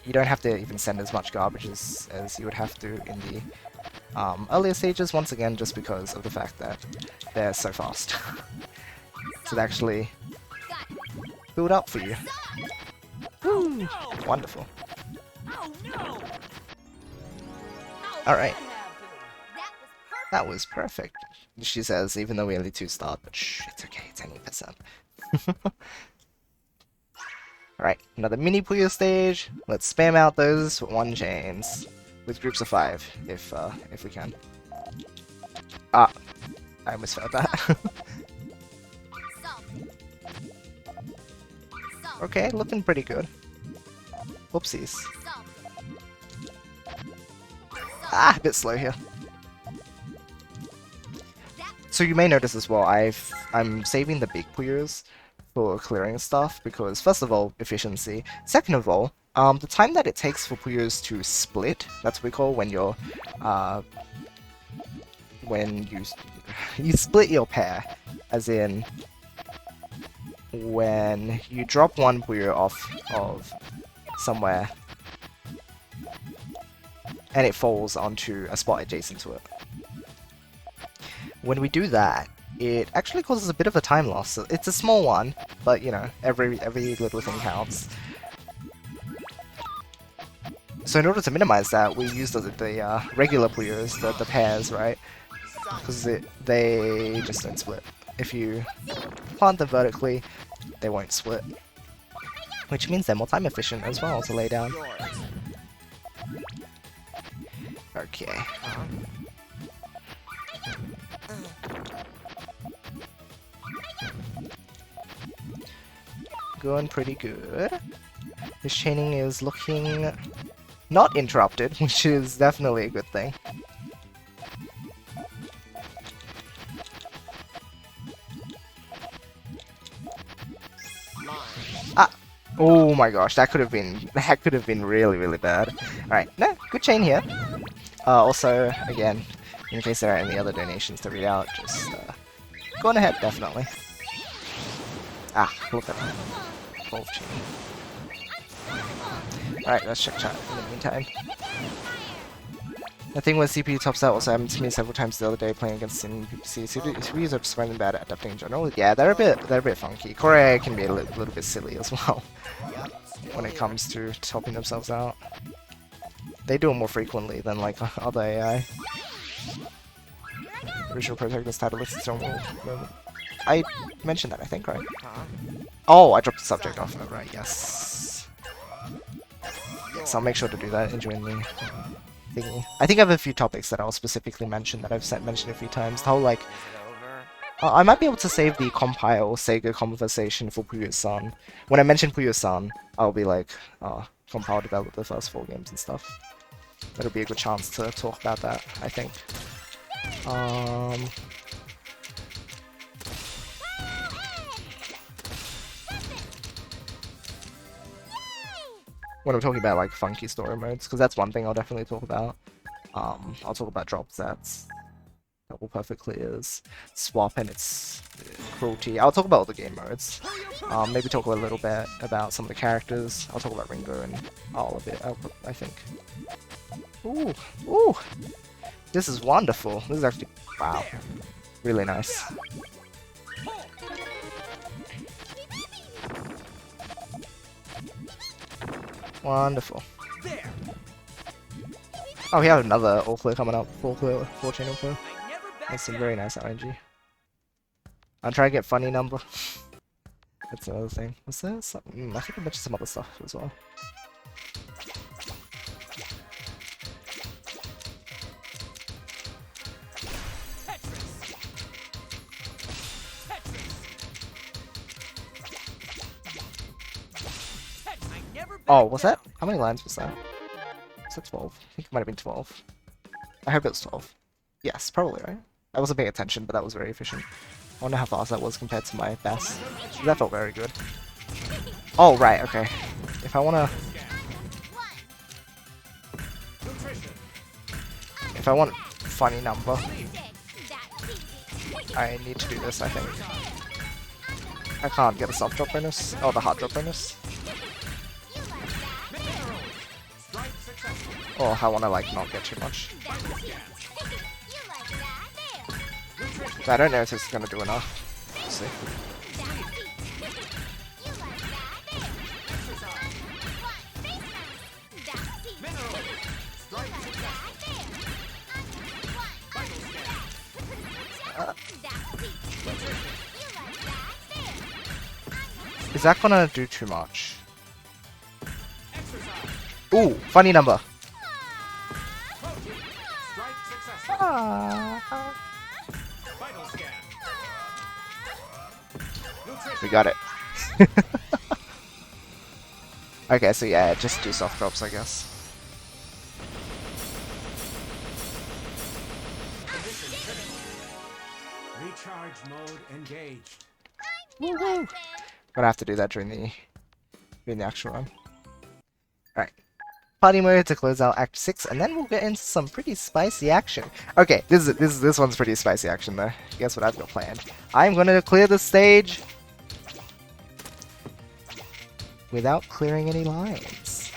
You don't have to even send as much garbage as you would have to in the earlier stages, once again, just because of the fact that they're so fast. So they actually build up for you. Woo! Wonderful. Alright. That was perfect. She says, even though we only 2-starred, but shh, it's okay, it's 20%. Alright, another mini Puyo stage. Let's spam out those 1 chains with groups of 5, if we can. Ah, I almost failed that. Okay, looking pretty good. Whoopsies. Ah, a bit slow here. So you may notice as well, I'm saving the big Puyos for clearing stuff because first of all, efficiency. Second of all, the time that it takes for Puyos to split, that's what we call when you're when you split your pair, as in when you drop one Puyo off of somewhere and it falls onto a spot adjacent to it. When we do that, it actually causes a bit of a time loss. It's a small one, but you know, every little thing counts. So in order to minimize that, we use the regular Puyos, the pairs, right? Because they just don't split. If you plant them vertically, they won't split. Which means they're more time efficient as well to lay down. Okay. Going pretty good. This chaining is looking not interrupted, which is definitely a good thing. Ah! Oh my gosh, that could have been really bad. Alright, no, good chain here. Also, again, in case there are any other donations to read out, just go on ahead, definitely. Ah, look at that. 12 chain. Alright, let's check chat in the meantime. The thing with CPU tops out also happened to me several times the other day playing against Sin PPC. CPUs are surprisingly bad at adapting in general. Yeah, they're a bit funky. Core can be a little bit silly as well when it comes to topping themselves out. They do it more frequently than like other AI. Visual protagonist title is its own moment. I mentioned that, I think, right? Oh, I dropped the subject off. Oh, right, yes. Yes, I'll make sure to do that during the thingy. I think I have a few topics that I'll specifically mention that I've mentioned a few times. The whole, like... I might be able to save the compile Sega conversation for Puyo-san. When I mention Puyo-san, I'll be like, compile developed the first 4 games and stuff. That'll be a good chance to talk about that, I think. When I'm talking about like funky story modes, because that's one thing I'll definitely talk about. I'll talk about drop sets, double perfect clears, swap and its cruelty. I'll talk about all the game modes. Maybe talk a little bit about some of the characters. I'll talk about Ringo and all of it, I think. Ooh, ooh! This is wonderful. This is actually, wow, really nice. Wonderful. Oh, we have another all clear coming up. 4 chain all clear. That's some very nice RNG. I'm trying to get funny number. That's another thing. Was there something? I think I mentioned some other stuff as well. Oh, was that? How many lines was that? Was that 12? I think it might have been 12. I hope it was 12. Yes, probably, right? I wasn't paying attention, but that was very efficient. I wonder how fast that was compared to my best. That felt very good. Oh, right, okay. If I wanna... If I want funny number, I need to do this, I think. I can't get a soft drop bonus. Oh, the hard drop bonus. Or I want to like not get too much. But I don't know if this is gonna do enough. Let's see. Is that gonna do too much? Ooh, funny number. We got it. Okay, so yeah, just do soft drops, I guess. Recharge mode engaged. Woohoo! Gonna have to do that during the actual run. Alright. Party mode to close out Act 6, and then we'll get into some pretty spicy action. Okay, this one's pretty spicy action though. Guess what I've got planned? I'm gonna clear the stage without clearing any lines.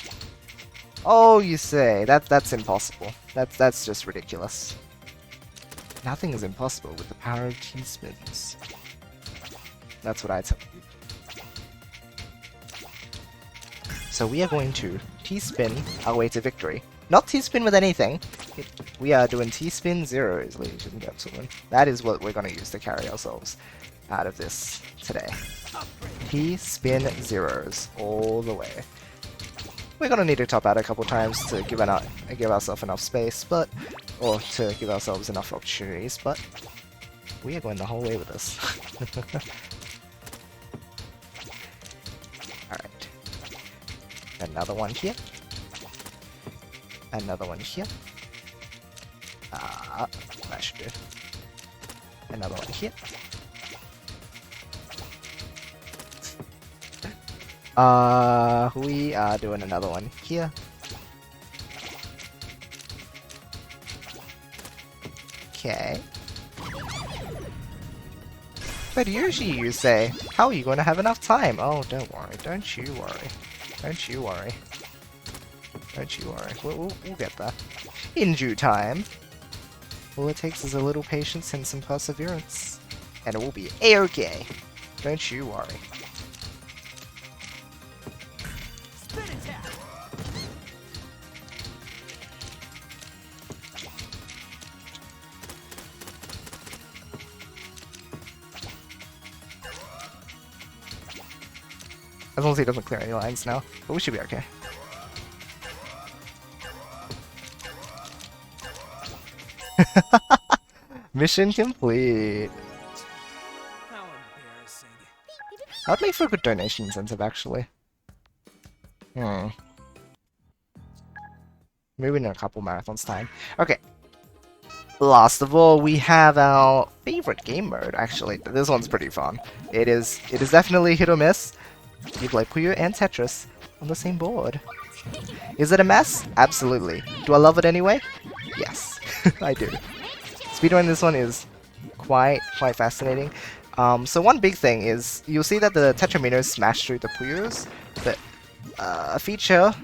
Oh, you say that's impossible. That's just ridiculous. Nothing is impossible with the power of T-spins. That's what I tell you. So we are going to T-spin our way to victory. Not T-spin with anything. We are doing T-spin zeros, ladies and gentlemen. That is what we're going to use to carry ourselves out of this today. T-spin zeros all the way. We're going to need to top out a couple times to give ourselves enough space, or to give ourselves enough opportunities, but we are going the whole way with this. Alright. Another one here. Another one here. That should do. Another one here. We are doing another one here. Okay. But Yoshi, you say, how are you going to have enough time? Oh, don't worry. Don't you worry. Don't you worry. Don't you worry. We'll get there. In due time. All it takes is a little patience and some perseverance. And it will be a-okay. Don't you worry. As long as he doesn't clear any lines now. But we should be okay. Mission complete. How embarrassing. That would make for a good donation incentive, actually. Maybe in a couple marathons time. Okay. Last of all, we have our favorite game mode, actually. This one's pretty fun. It is definitely hit or miss. You play Puyo and Tetris on the same board. Is it a mess? Absolutely. Do I love it anyway? Yes, I do. Speedrunning this one is quite fascinating. So one big thing is, you'll see that the Tetraminos smash through the Puyos, but a feature...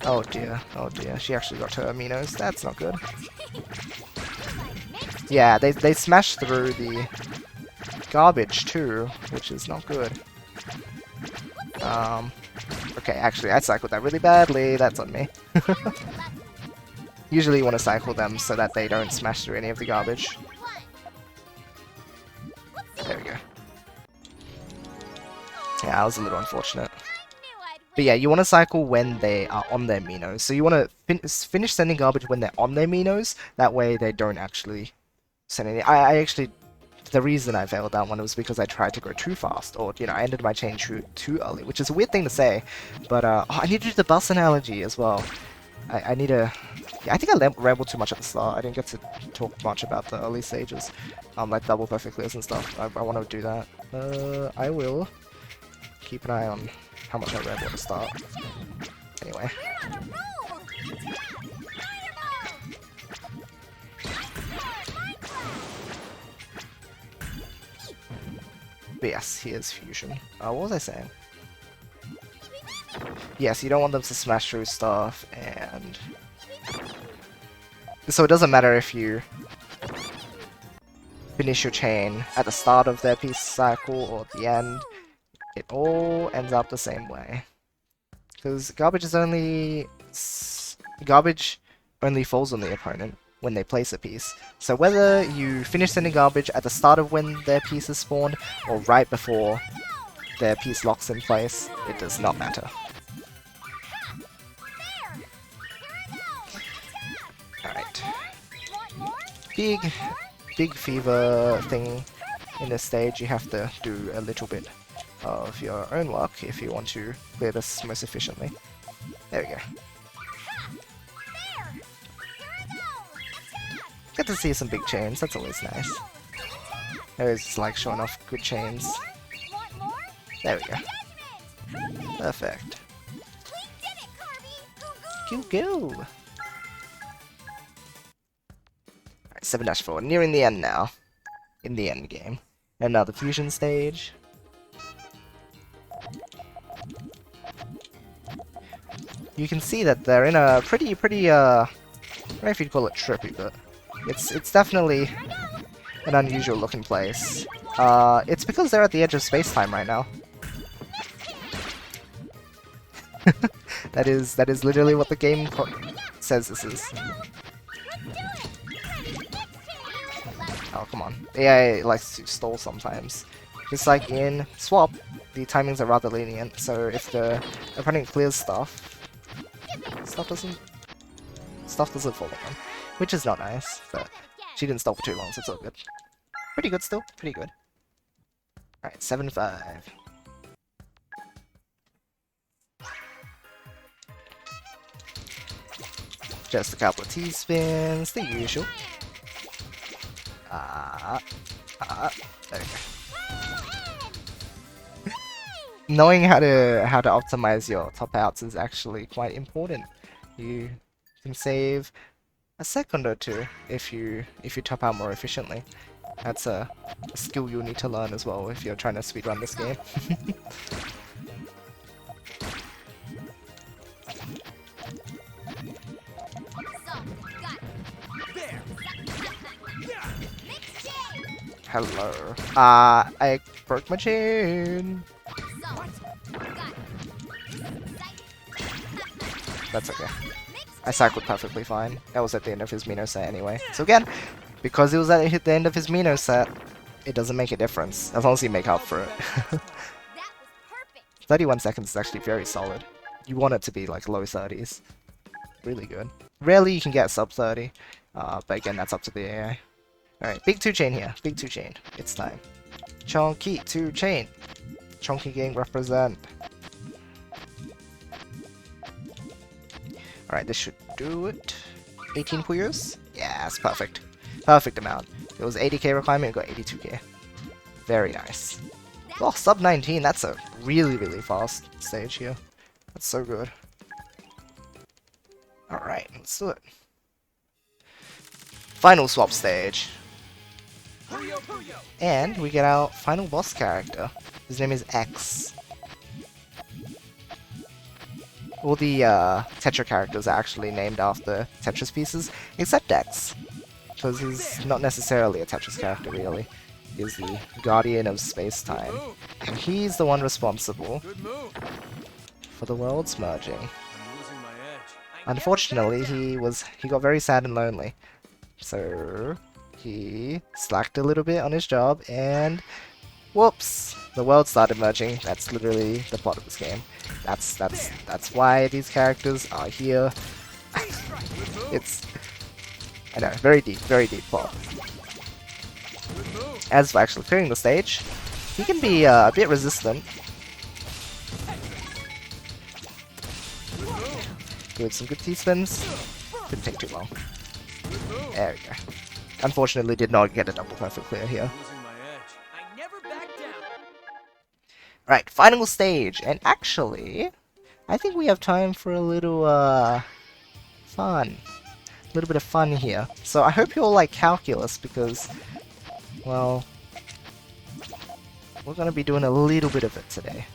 Oh dear, she actually got her aminos. That's not good. Yeah, they smash through the garbage too, which is not good. Okay, actually, I cycled that really badly. That's on me. Usually you want to cycle them so that they don't smash through any of the garbage. There we go. Yeah, that was a little unfortunate. But yeah, you want to cycle when they are on their Minos. So you want to finish sending garbage when they're on their Minos. That way they don't actually send any... I actually... The reason I failed that one was because I tried to go too fast, or, you know, I ended my chain too early, which is a weird thing to say, but, oh, I need to do the bus analogy as well. I need to... Yeah, I think I rambled too much at the start. I didn't get to talk much about the early stages, like double perfect clears and stuff. I want to do that. I will keep an eye on how much I ramble at the start. Anyway. But yes, here's fusion. What was I saying? Yes, you don't want them to smash through stuff, and... So it doesn't matter if you finish your chain at the start of their piece cycle or at the end. It all ends up the same way. Because garbage only falls on the opponent when they place a piece. So whether you finish sending garbage at the start of when their piece is spawned, or right before their piece locks in place, it does not matter. Alright. Big fever thing in this stage. You have to do a little bit of your own work if you want to clear this most efficiently. There we go. Get to see some big chains, that's always nice. I always like showing off good chains. There we go. Perfect. Go go! Alright, 7-4. Nearing the end now. In the end game. And now the fusion stage. You can see that they're in a pretty, I don't know if you'd call it trippy, but it's definitely an unusual looking place. It's because they're at the edge of space-time right now. that is literally what the game says this is. Oh, come on. The AI likes to stall sometimes. Just like in Swap, the timings are rather lenient, so if the opponent clears stuff doesn't fall on them. Which is not nice, but she didn't stall for too long, so it's all good. Pretty good still, pretty good. Alright, 7-5. Just a couple of T-spins, the usual. There we go. Knowing how to optimize your top outs is actually quite important. You can save a second or two if you top out more efficiently. That's a skill you'll need to learn as well if you're trying to speedrun this game. Hello. I broke my chain. That's okay. I cycled perfectly fine. That was at the end of his Mino set anyway. So again, because it was at the end of his Mino set, it doesn't make a difference, as long as you make up for it. 31 seconds is actually very solid. You want it to be like low 30s. Really good. Rarely you can get sub 30, but again, that's up to the AI. Alright, big 2-chain here. Big 2-chain. It's time. Chonky 2-chain. Chonky gang represent. Alright, this should do it. 18 Puyos? Yeah, that's perfect. Perfect amount. It was 80k requirement, we got 82k. Very nice. Oh, sub 19, that's a really, really fast stage here. That's so good. Alright, let's do it. Final swap stage. And we get our final boss character. His name is X. All the Tetra characters are actually named after Tetris pieces, except X. Because he's not necessarily a Tetris character, really. He's the guardian of space-time. And he's the one responsible for the worlds merging. Unfortunately, he got very sad and lonely. So he slacked a little bit on his job, and whoops, the world started merging. That's literally the plot of this game. That's why these characters are here. I know, very deep plot. As for actually clearing the stage, he can be a bit resistant. With some good T-spins, didn't take too long. There we go. Unfortunately, did not get a double perfect clear here. Right, final stage, and actually, I think we have time for a little fun. A little bit of fun here. So I hope you all like calculus because, well, we're gonna be doing a little bit of it today.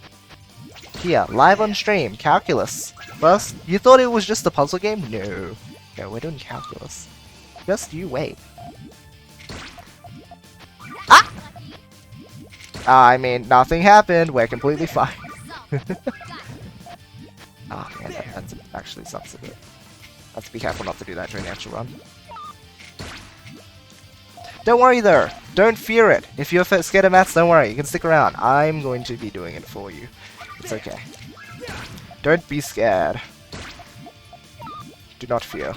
Here, live on stream, calculus. First, you thought it was just a puzzle game? No. No, we're doing calculus. Just you wait. Ah! I mean, nothing happened. We're completely fine. Oh man, that actually sucks a bit. I have to be careful not to do that during the actual run. Don't worry though. Don't fear it. If you're scared of maths, don't worry. You can stick around. I'm going to be doing it for you. It's okay. Don't be scared. Do not fear.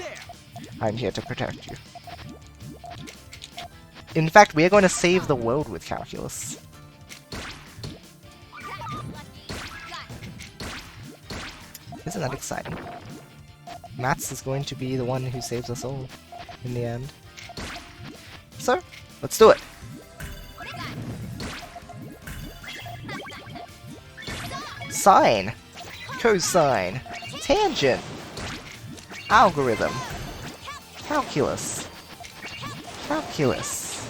I'm here to protect you. In fact, we are going to save the world with calculus. Isn't that exciting? Maths is going to be the one who saves us all in the end. So, let's do it! sine, cosine, tangent, algorithm, calculus, calculus.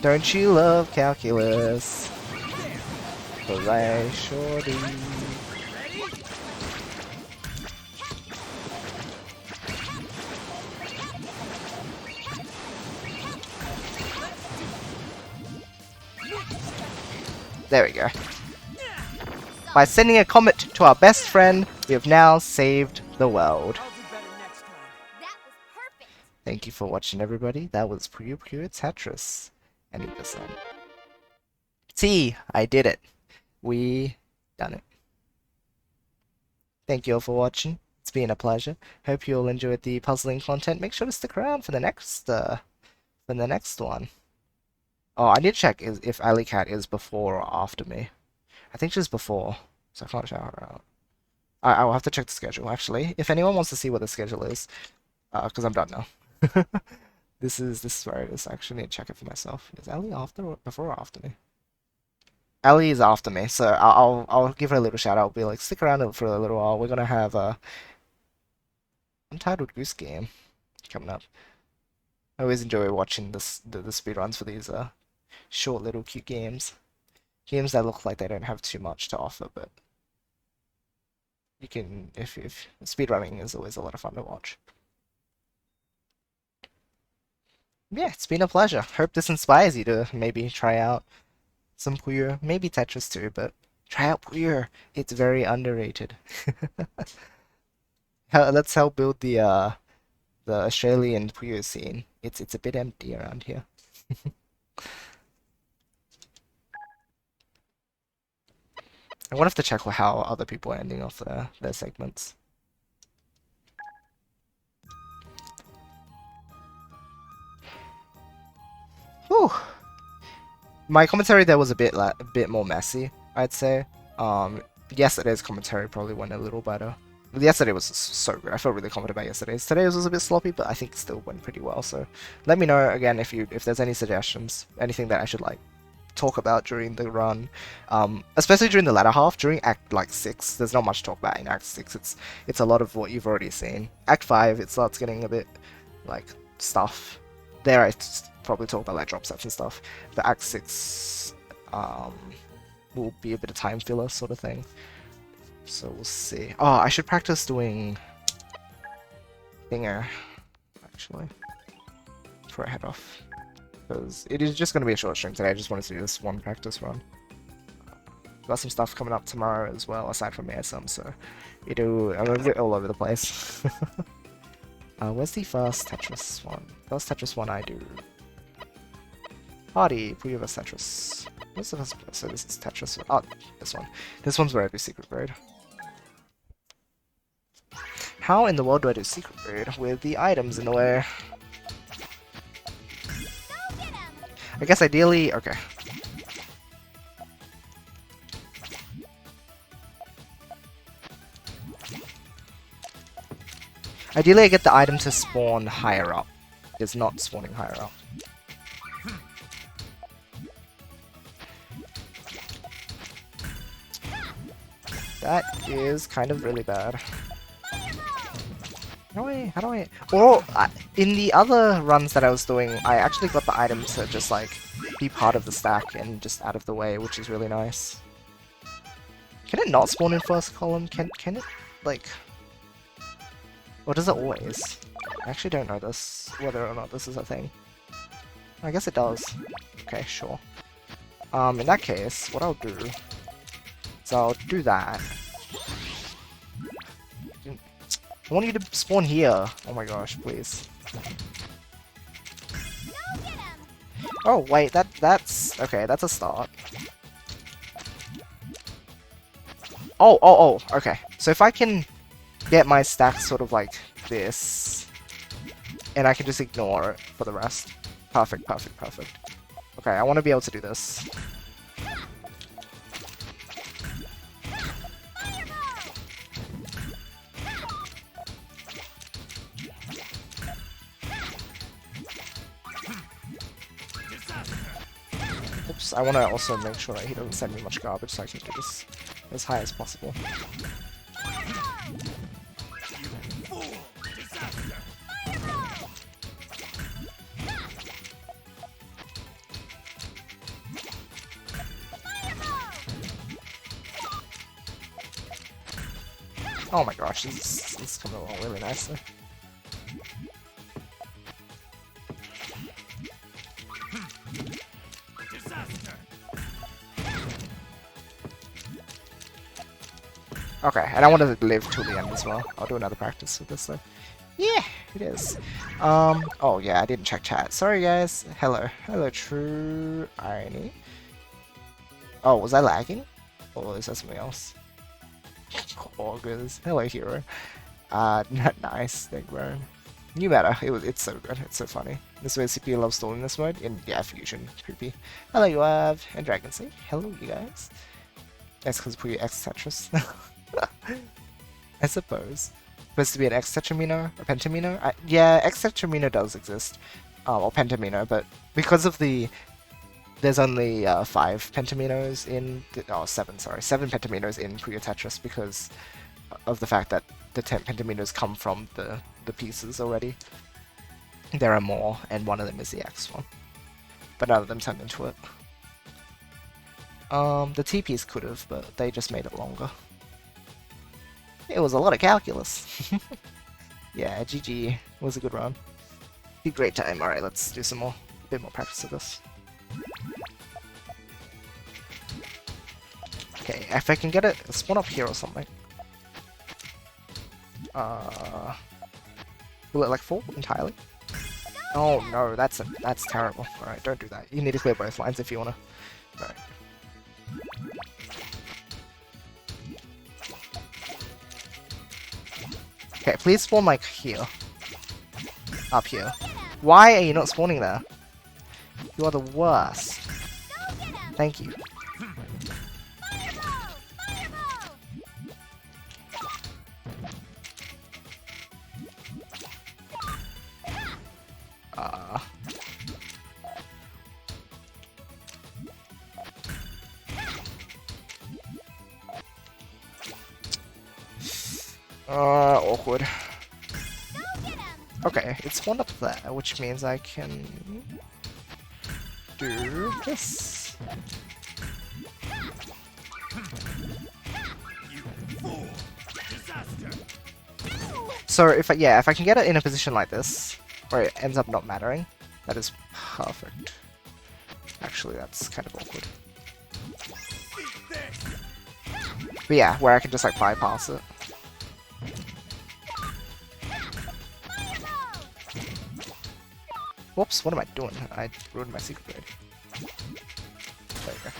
Don't you love calculus? 'Cause I sure do. There we go. By sending a comet to our best friend, we have now saved the world. I'll do better next time. That was perfect. Thank you for watching, everybody. That was PuyoTet. And Eva-san. I did it. We done it. Thank you all for watching. It's been a pleasure. Hope you all enjoyed the puzzling content. Make sure to stick around for the next one. Oh, I need to check if Alley Cat is before or after me. I think she's before, so I can't shout her out. I will have to check the schedule, actually. If anyone wants to see what the schedule is, because I'm done now. This is where it is. I actually need to check it for myself. Is Ellie before or after me? Ellie is after me, so I'll give her a little shout out. Be like, stick around for a little while. We're gonna have a Untitled Goose Game coming up. I always enjoy watching the speedruns for these short little cute games. Games that look like they don't have too much to offer, but you can if speedrunning is always a lot of fun to watch. Yeah, it's been a pleasure. Hope this inspires you to maybe try out some Puyo, maybe Tetris too, but try out Puyo. It's very underrated. Let's help build the Australian Puyo scene. It's a bit empty around here. I want to have to check how other people are ending off their segments. Whew. My commentary there was a bit more messy, I'd say. Yesterday's commentary probably went a little better. Yesterday was so good. I felt really confident about yesterday's. Today was a bit sloppy, but I think it still went pretty well. So let me know again if there's any suggestions, anything that I should like talk about during the run, especially during the latter half. During Act 6, there's not much to talk about in Act 6. It's a lot of what you've already seen. Act 5, it starts getting a bit like stuff. There I probably talk about like drop sets and stuff. But Act 6 will be a bit of time filler sort of thing. So we'll see. Oh, I should practice doing Thinger, actually, before I head off. Because it is just going to be a short stream today. I just wanted to do this one practice run. Got some stuff coming up tomorrow as well, aside from ASM, so I'm a bit all over the place. Where's the first Tetris one? First Tetris one I do. Party, Puyo vs Tetris. What's the first? So this is Tetris. Oh, this one. This one's where I do Secret Raid. How in the world do I do Secret Raid with the items in the way? I guess ideally, okay. Ideally I get the item to spawn higher up. It's not spawning higher up. That is kind of really bad. How do I... Or, in the other runs that I was doing, I actually got the item to just, like, be part of the stack and just out of the way, which is really nice. Can it not spawn in first column? Can it, like... Or does it always? I actually don't know this, whether or not this is a thing. I guess it does. Okay, sure. In that case, what I'll do is I'll do that. I want you to spawn here. Oh my gosh, please. Oh wait, that's okay. That's a start. Oh, okay. So if I can get my stack sort of like this, and I can just ignore it for the rest. Perfect, perfect, perfect. Okay, I want to be able to do this. Oops, I want to also make sure that he doesn't send me much garbage so I can do this. as high as possible. Oh my gosh, this is coming along really nicely. Okay, and I wanted to live till the end as well. I'll do another practice with this though. Yeah, it is. Oh yeah, I didn't check chat. Sorry guys. Hello. Hello, True Irony. Oh, was I lagging? Or is that something else? August. Hello, hero. Nice. Thank you, Baron. New meta. It's so good. It's so funny. This way CPU loves stolen this mode. In yeah, Fusion. Creepy. Hello, you have and Dragon Sea. Hello, you guys. That's because Puyo X Tetris. I suppose. Supposed to be an X Tetramino or Pentamino? Yeah, X Tetramino does exist. Or Pentamino, but because of the there's only 5 Pentaminos in... seven, sorry. 7 Pentaminos in Puyo Tetris because of the fact that the 10 Pentaminos come from the pieces already. There are more, and one of them is the X one. But none of them turned into it. The T piece could have, but they just made it longer. It was a lot of calculus. Yeah, GG. It was a good run. Be a great time. Alright, let's do some more. A bit more practice of this. Okay, if I can get it spawn up here or something. Will it like fall entirely? Oh no, that's terrible. Alright, don't do that. You need to clear both lines if you wanna. Alright. Okay, please spawn like here. Up here. Why are you not spawning there? You are the worst. Thank you. Awkward. Okay, it's one up there, which means I can do this. So if I can get it in a position like this, where it ends up not mattering, that is perfect. Actually, that's kind of awkward. But yeah, where I can just like bypass it. Whoops, what am I doing? I ruined my secret grade. There you go.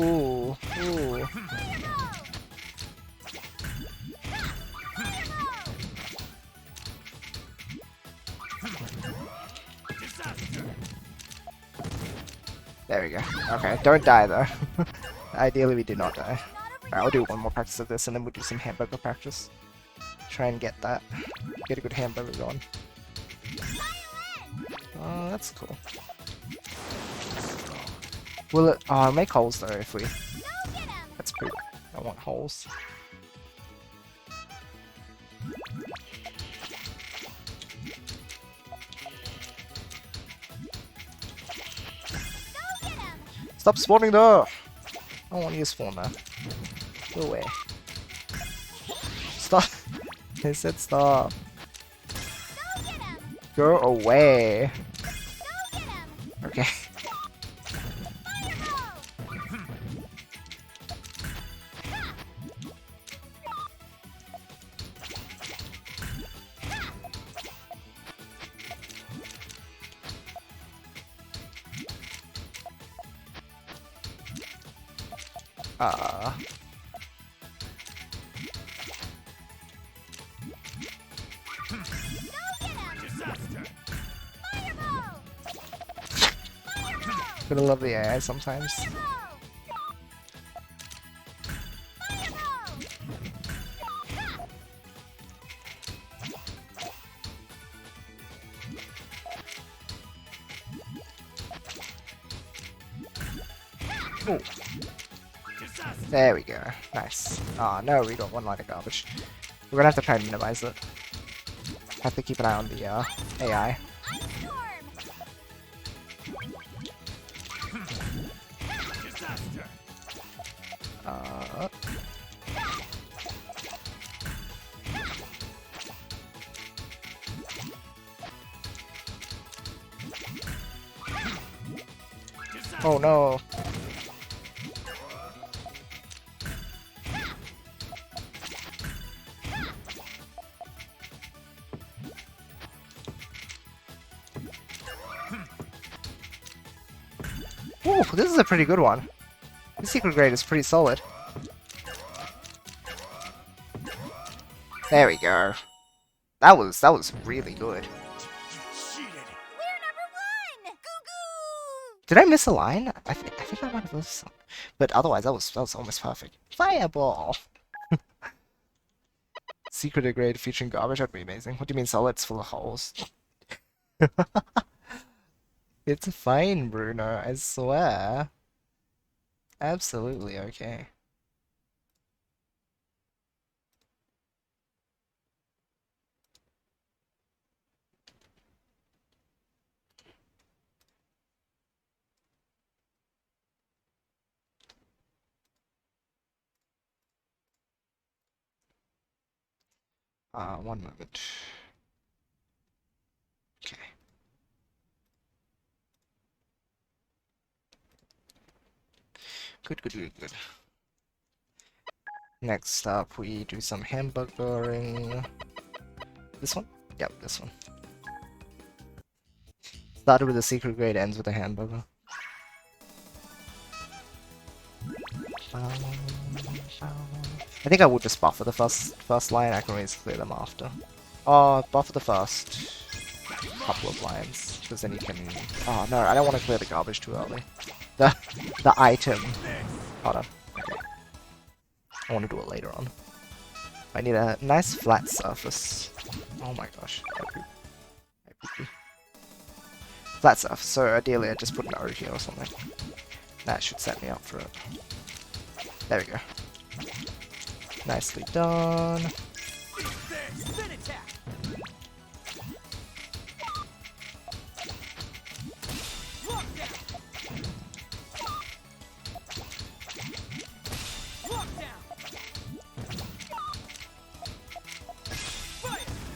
Ooh, ooh. There we go. Okay, don't die though. Ideally we do not die. Alright, I'll do one more practice of this and then we'll do some hamburger practice. Try and get that. Get a good hamburger going. Oh, that's cool. Will it... Oh, make holes though if we... That's pretty... I want holes. Stop spawning there! I don't want you to spawn there. Go away. Stop! I said stop. Go away. Okay. Gotta love the AI sometimes. Ooh. There we go. Nice. Oh no, we got one line of garbage. We're gonna have to try and minimize it. Have to keep an eye on the AI. Oh no. Ooh, this is a pretty good one. The secret grade is pretty solid. There we go. That was really good. We're number one! Goo goo! Did I miss a line? I think I might have missed some. But otherwise that was almost perfect. Fireball! Secret grade featuring garbage, that'd be amazing. What do you mean solid's full of holes? It's fine, Bruno, I swear. Absolutely okay. One moment. Okay. Good. Next up, we do some hamburgering. This one? Yep, this one. Started with a secret grade, ends with a hamburger. I think I would just buffer the first line. I can always clear them after. Oh, buffer the first couple of lines, because then you can. Oh no, I don't want to clear the garbage too early. The item. Hold on. Okay. I want to do it later on. I need a nice flat surface. Oh my gosh. Flat surface. So ideally, I just put an O here or something. That should set me up for it. There we go. Nicely done.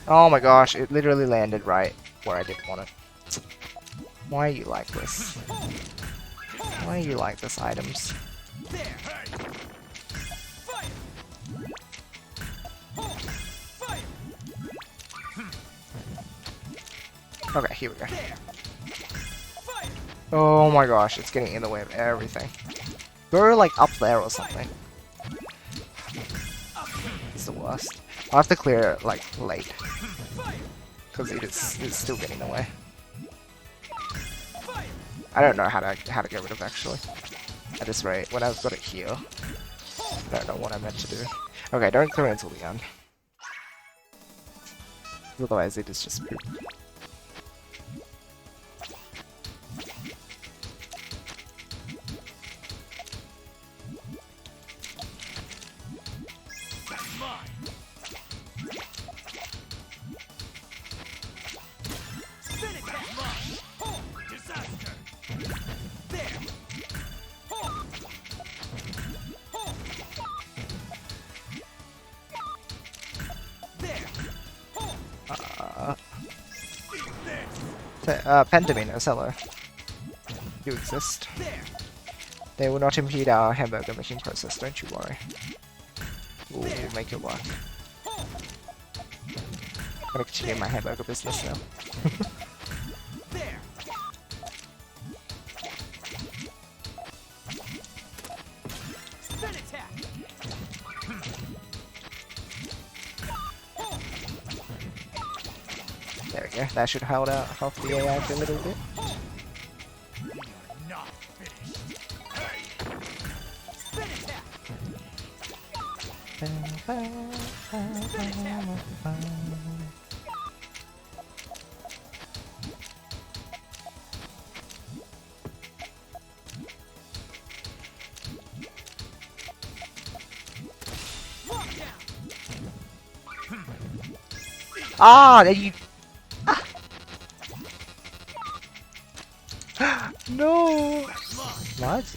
Oh my gosh, it literally landed right where I didn't want it. Why are you like this? Why are you like this, items? Okay, here we go. Oh my gosh, it's getting in the way of everything. Go like up there or something. It's the worst. I'll have to clear it like late. Because it's still getting in the way. I don't know how to get rid of it actually. At this rate, when I've got it here. I don't know what I meant to do. Okay, don't clear it until the end. Otherwise it is just poop. Pentamino, hello. You exist. They will not impede our hamburger making process, don't you worry. We'll make it work. I'm gonna continue my hamburger business now. There we go, that should help the AI for a little bit. Ah, you. No. Nice.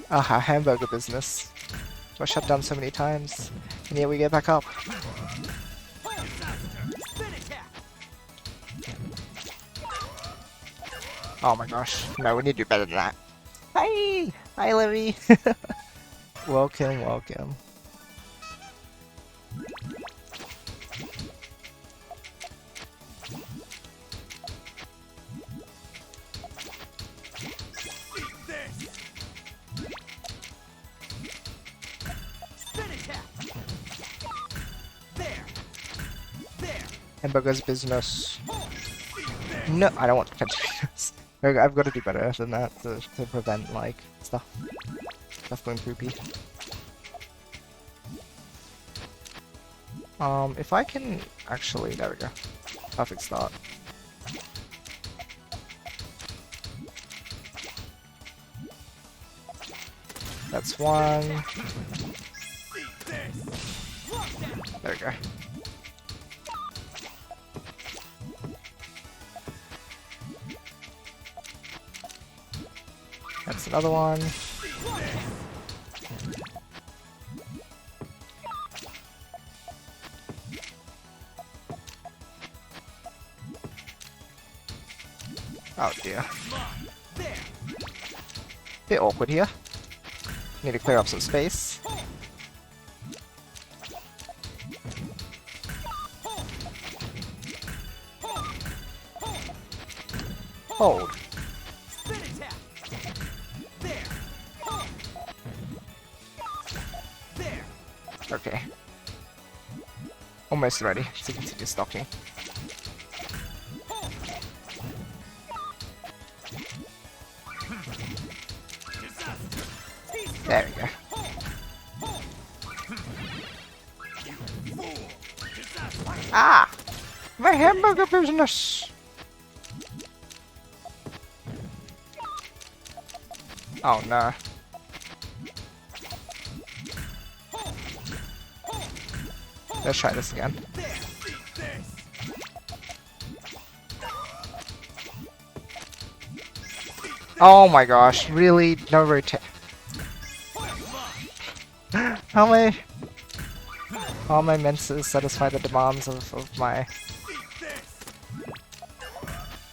Ah, hamburger business. Got shut down so many times, and yet we get back up. Oh my gosh. No, we need to do better than that. Hi! Hi, Livy! Welcome, welcome. Hamburger's business. No, I don't want to continue this. I've got to do better than that to prevent, like, stuff going poopy. If I can actually, there we go. Perfect start. That's one. There we go. That's another one. Oh dear. Bit awkward here. Need to clear up some space. Hold. Okay. Almost ready to continue stocking. There we go. Ah! My hamburger business! Oh no. Let's try this again. Oh my gosh, really? No rotate. How am I meant to satisfy the demands of my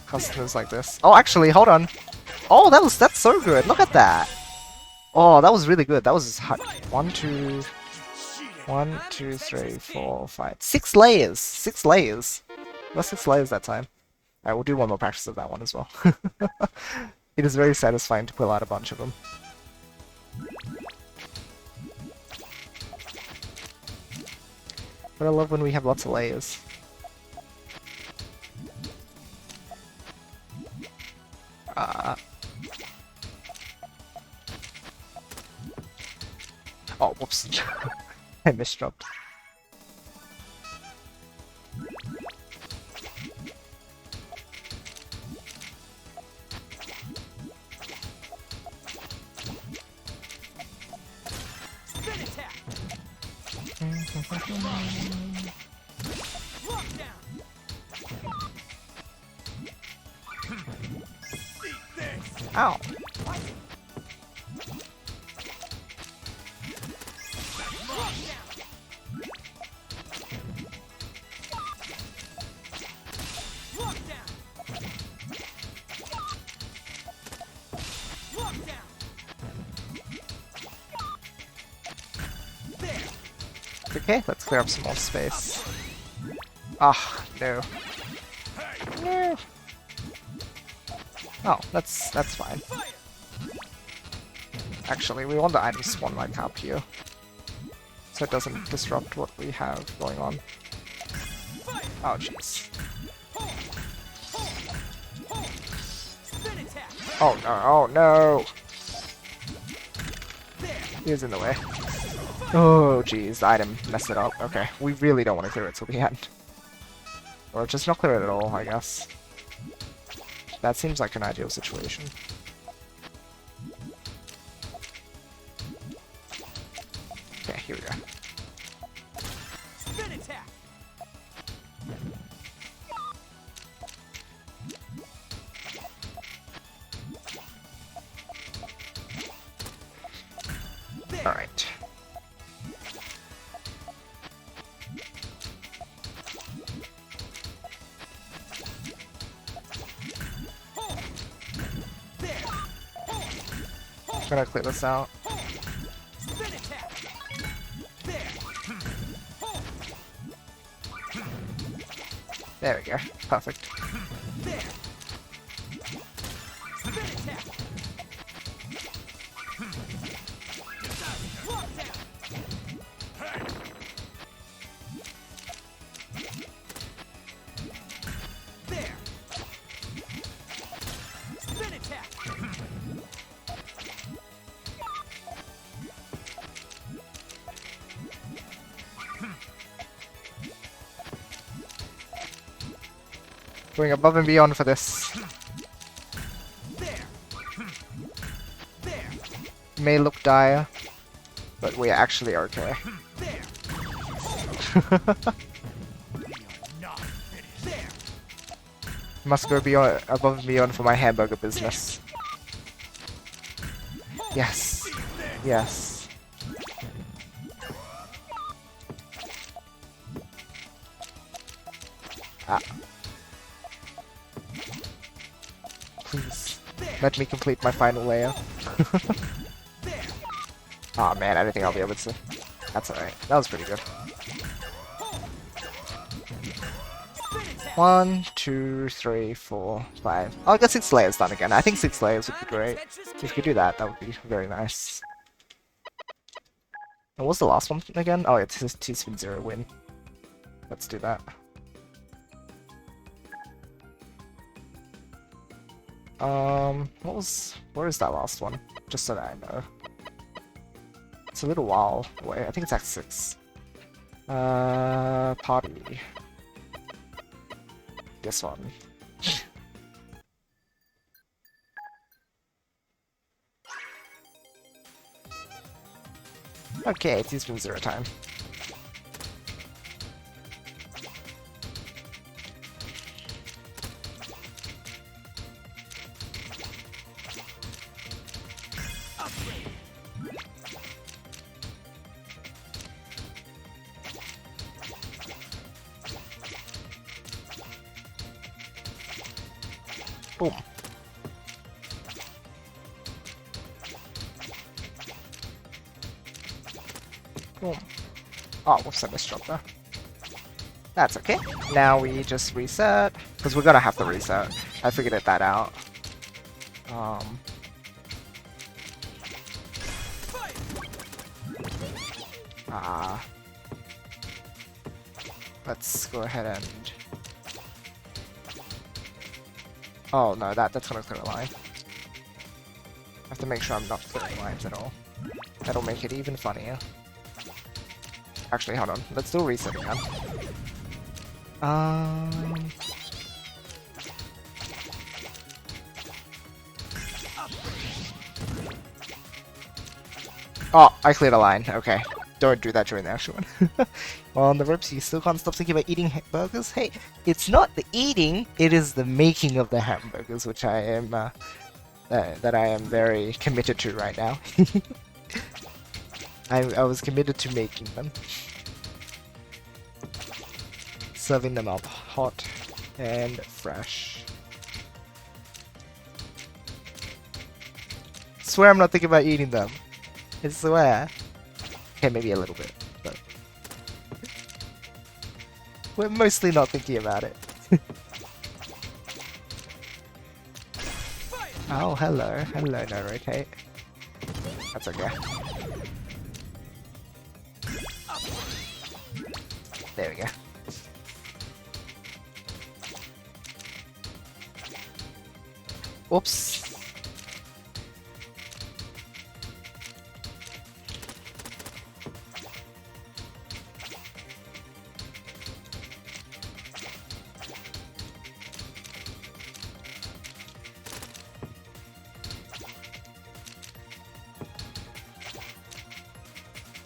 customers like this? Oh, actually, hold on. Oh, that's so good. Look at that. Oh, that was really good. That was 1, 2, 3, 4, 5, 6 layers. 6 layers. Got 6 layers that time. Alright, we'll do one more practice of that one as well. It is very satisfying to pull out a bunch of them. But I love when we have lots of layers. Oh, whoops. I misdropped. Ow. Okay, let's clear up some more space. Ah, no. No. Oh, that's fine. Actually, we want the item spawn like up here, so it doesn't disrupt what we have going on. Oh jeez. Oh no, oh no! He was in the way. Oh jeez, the item messed it up. Okay, we really don't want to clear it till the end. Or just not clear it at all, I guess. That seems like an ideal situation. Okay, here we go. Spin attack. Alright. I'm gonna clear this out. Spin attack. There we go. Perfect. There. Spin attack. Lock down. There. Spin attack. Going above and beyond for this. There. There. May look dire, but we actually are okay. There. Not finished. There. Must go beyond, above and beyond for my hamburger business. Yes. Yes. Ah. Please, let me complete my final layer. Oh man, I don't think I'll be able to. That's alright. That was pretty good. 1, 2, 3, 4, 5. I'll get 6 layers done again. I think 6 layers would be great. If we could do that, that would be very nice. And what was the last one again? Oh, it's his T-Spin 0 win. Let's do that. Where is that last one? Just so that I know. It's a little while away. I think it's Act 6. Party. This one. Okay, it's been 0 time. Boom. Boom. Oh, whoops, I misdropped there. That's okay. Now we just reset, because we're gonna have to reset. I figured that out. Let's go ahead and... Oh no, that's gonna clear a line. I have to make sure I'm not clearing lines at all. That'll make it even funnier. Actually, hold on. Let's do a reset again. Oh, I cleared a line. Okay. Don't do that during the actual one. Well, on the ropes, you still can't stop thinking about eating hamburgers? Hey, it's not the eating, it is the making of the hamburgers, which I am, that I am very committed to right now. I was committed to making them. Serving them up hot and fresh. Swear I'm not thinking about eating them. I swear. Okay, maybe a little bit, but we're mostly not thinking about it. Oh, hello. Hello, no rotate. That's okay. There we go. Oops.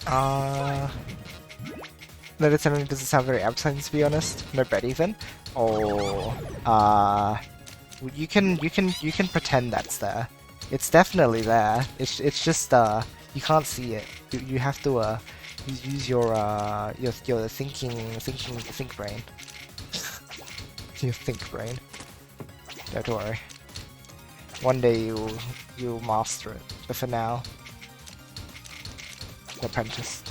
No, it certainly doesn't sound very appetizing, to be honest. No bread even. Or you can pretend that's there. It's definitely there. It's just you can't see it. You have to use your think brain. Your think brain. Don't worry. One day you'll master it. But for now, you're apprenticed.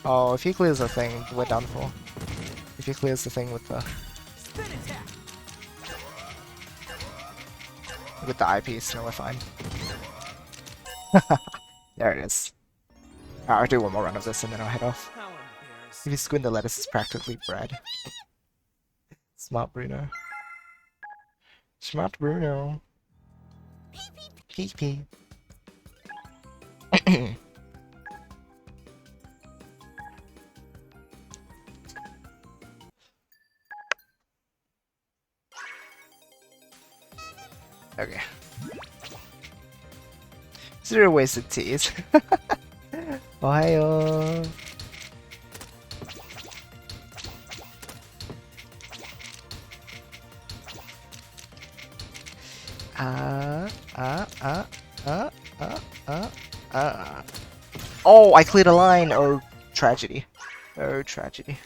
Oh, if he clears the thing, we're done for. If he clears the thing with the Spin attack. eyepiece, no, we're fine. There it is. I'll do one more run of this and then I'll head off. How embarrassing. If you squint, the lettuce is practically bread. Smart Bruno. Smart Bruno. Pee pee. Okay. 0 wasted teas. Ohio. Oh, I cleared a line. Oh, tragedy. Oh, tragedy.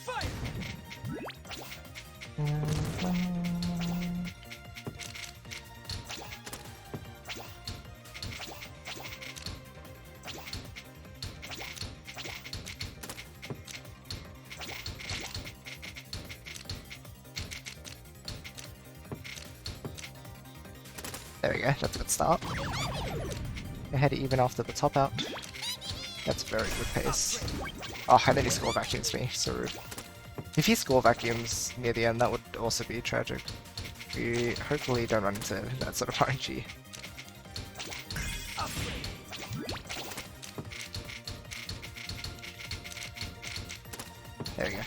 Fire. There we go, that's a good start. I had it even after the top out. That's very good pace. Oh, and then he score vacuums me, so rude. If he score vacuums near the end, that would also be tragic. We hopefully don't run into that sort of RNG. There we go.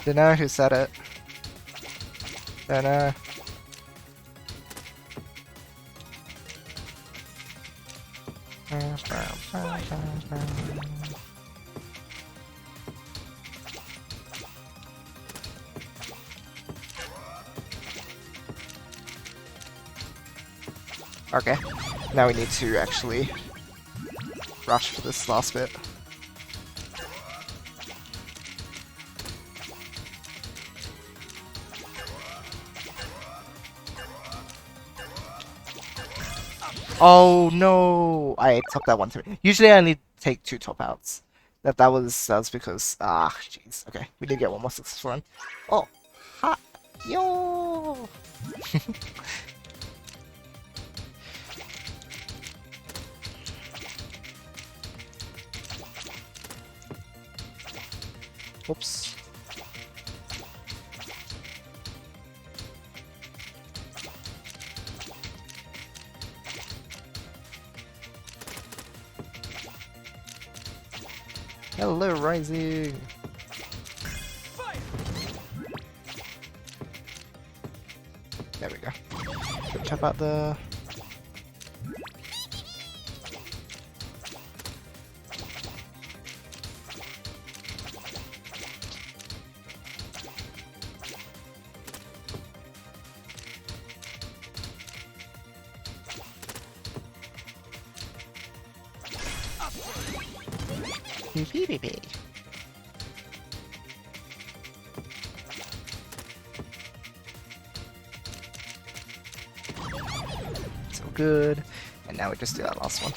Don't know who said it. Don't know. Okay, now we need to actually rush for this last bit. Oh no! I took that one too. Usually I only take 2 top outs. That was because jeez. Okay, we did get one more successful run. Oh, ha, yo! Oops. Hello, Rising! Fire. There we go. Tap out the... Beep. good. And now we just do that last one.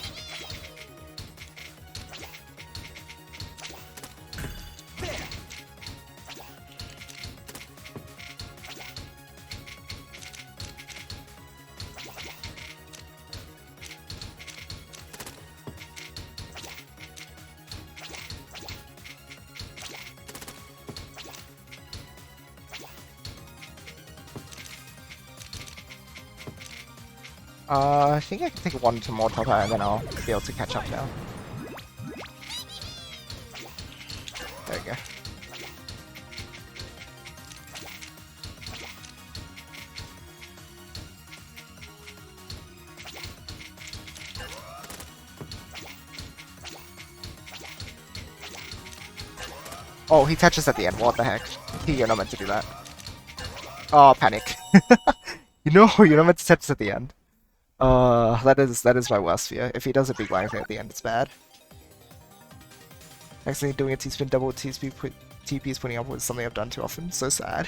I think I can take one to more top out and then I'll be able to catch up now. There we go. Oh, he touches at the end. What the heck? You're not meant to do that. Oh, panic. You know, you're not meant to touch at the end. That is my worst fear. If he does a big line thing at the end, it's bad. Actually, doing a T-spin double TP is pointing upwards, something I've done too often. So sad.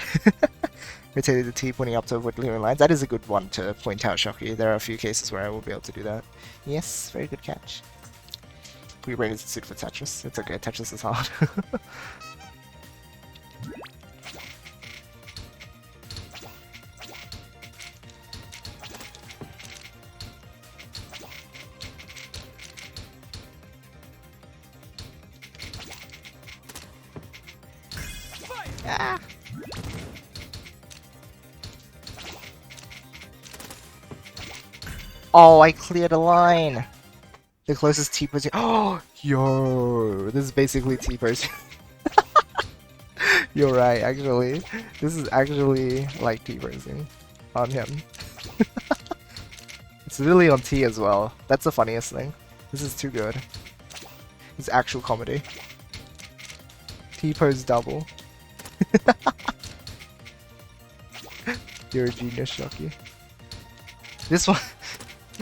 Rotating the T pointing up to avoid clearing lines. That is a good one to point out, Shocky. There are a few cases where I will be able to do that. Yes, very good catch. Puyo brain isn't suited for Tetris. It's okay, Tetris is hard. Ah. Oh, I cleared a line! The closest T-posing. Oh, yo, this is basically T-posing. You're right, actually. This is actually like T-posing on him. It's really on T as well. That's the funniest thing. This is too good. It's actual comedy. T-pose double. You're a genius, Shocky. This one,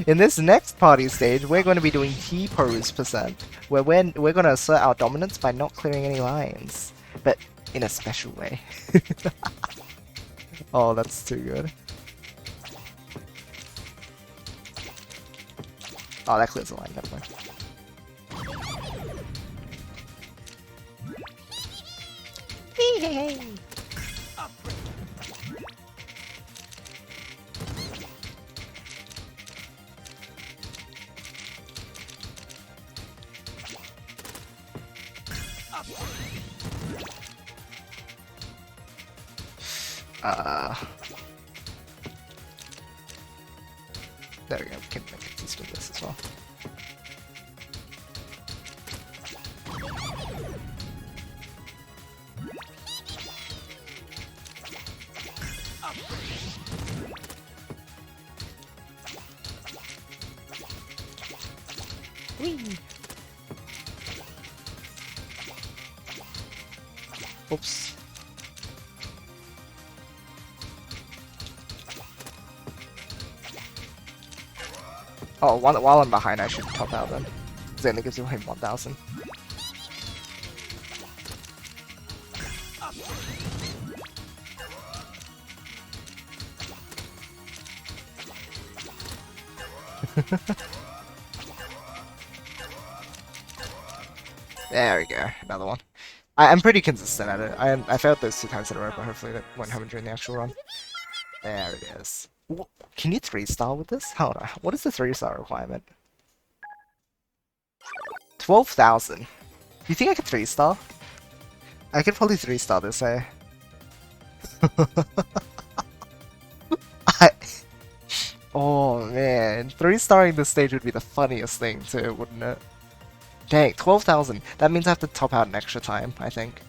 in this next party stage, we're going to be doing T-pose %, where we're going to assert our dominance by not clearing any lines, but in a special way. Oh, that's too good. Oh, that clears the line. Never mind. There we go, we can make it easy with this as well. Whee! Oops. Oh, while I'm behind, I should top out then. Because it only gives you him 1,000. There we go, another one. I'm pretty consistent at it. I failed those 2 times in a row, but hopefully that won't happen during the actual run. There it is. Can you 3-star with this? Hold on. What is the 3-star requirement? 12,000. Do you think I could 3-star? I could probably 3-star this, eh? Oh man, 3-starring this stage would be the funniest thing too, wouldn't it? Dang, 12,000. That means I have to top out an extra time, I think.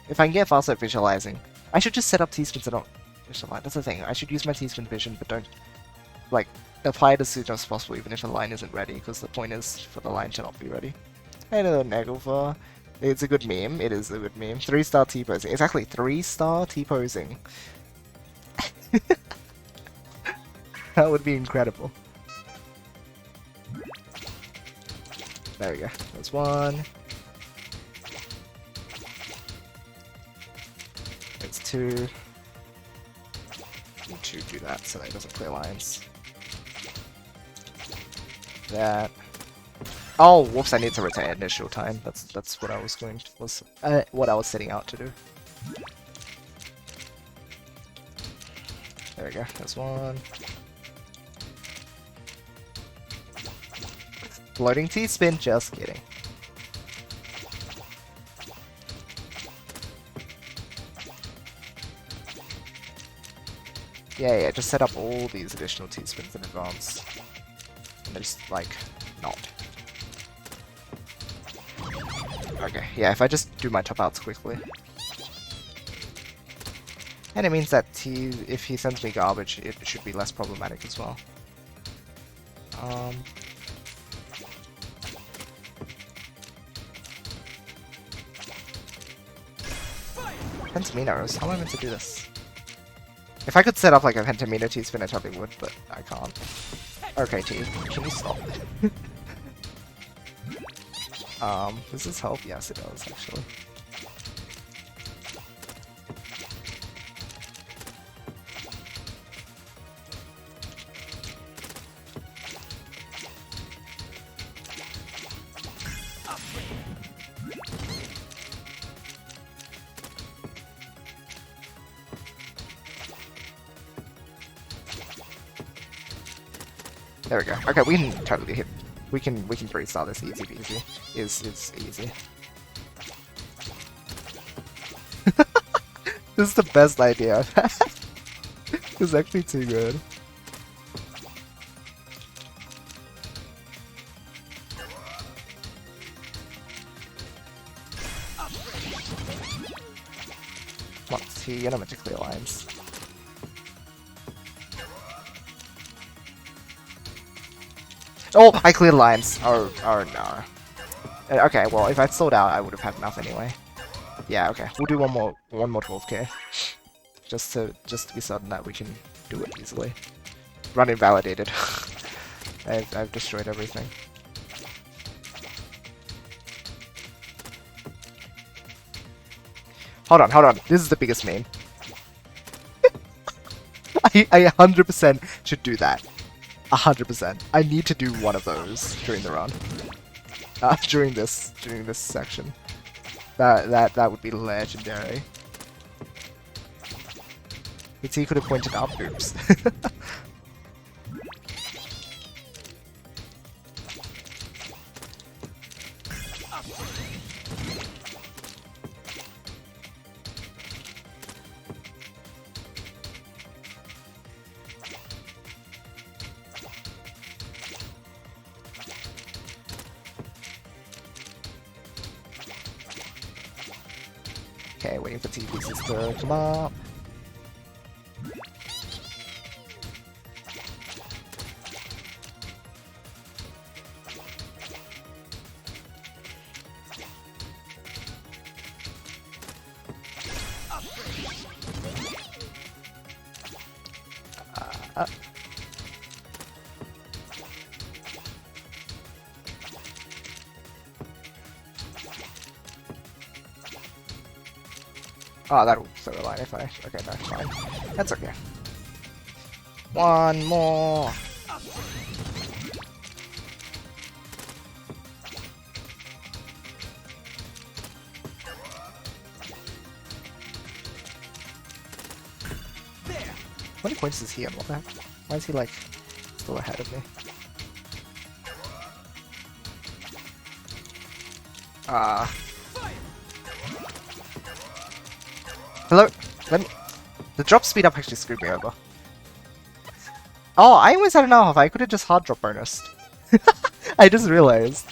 If I can get faster at visualizing. I should just set up T-spins that don't visualize. That's the thing. I should use my T-spin vision, but don't, like, apply it as soon as possible, even if the line isn't ready, because the point is for the line to not be ready. Hello, Nagelfar. It's a good meme. It is a good meme. 3-star T-posing. Exactly, 3-star T-posing. That would be incredible. There we go. There's one. There's 2. Need to do that so that it doesn't clear lines. that. Oh, whoops! I need to retain initial time. That's what I was what I was setting out to do. There we go. That's one. Floating T-spin. Just kidding. Yeah. Just set up all these additional T-spins in advance, and just like not. Okay, yeah, if I just do my top outs quickly. And it means that if he sends me garbage, it should be less problematic as well. Pentaminos, how am I meant to do this? If I could set up like a Pentamino T-spin, I totally would, but I can't. Okay, T, can you stop? Does this help? Yes, it does, actually. There we go. Okay, we can totally hit. We can 3-star this easy peasy. Is easy. This is the best idea I've had. This is actually too good. What? You're not meant to clear lines. Oh, I cleared lines. Oh no. Okay, well, if I'd sold out, I would have had enough anyway. Yeah, okay. We'll do one more 12k, just to be certain that we can do it easily. Run invalidated. I've destroyed everything. Hold on. This is the biggest meme. I 100% should do that. 100%. I need to do one of those during the run. During this section. That would be legendary. The T could have pointed up. Oops. Okay, waiting for T pieces to come up. Oh, that will throw a line if I... Okay, no, fine. That's okay. One more! There. How many points is he on? What the heck? Why is he, like, still ahead of me? Hello? Let me... The drop speed up actually screwed me over. Oh, I always had an half. I could have just hard drop bonused. I just realized.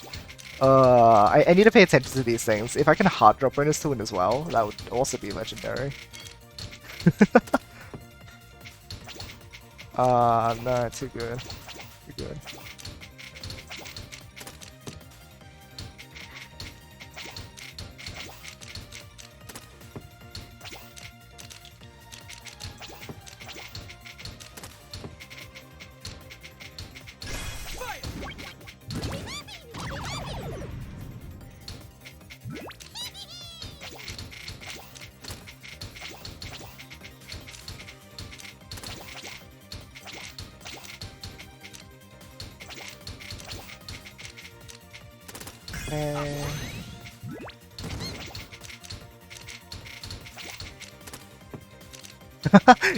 I need to pay attention to these things. If I can hard drop bonus to win as well, that would also be legendary. No, too good. Too good. Okay.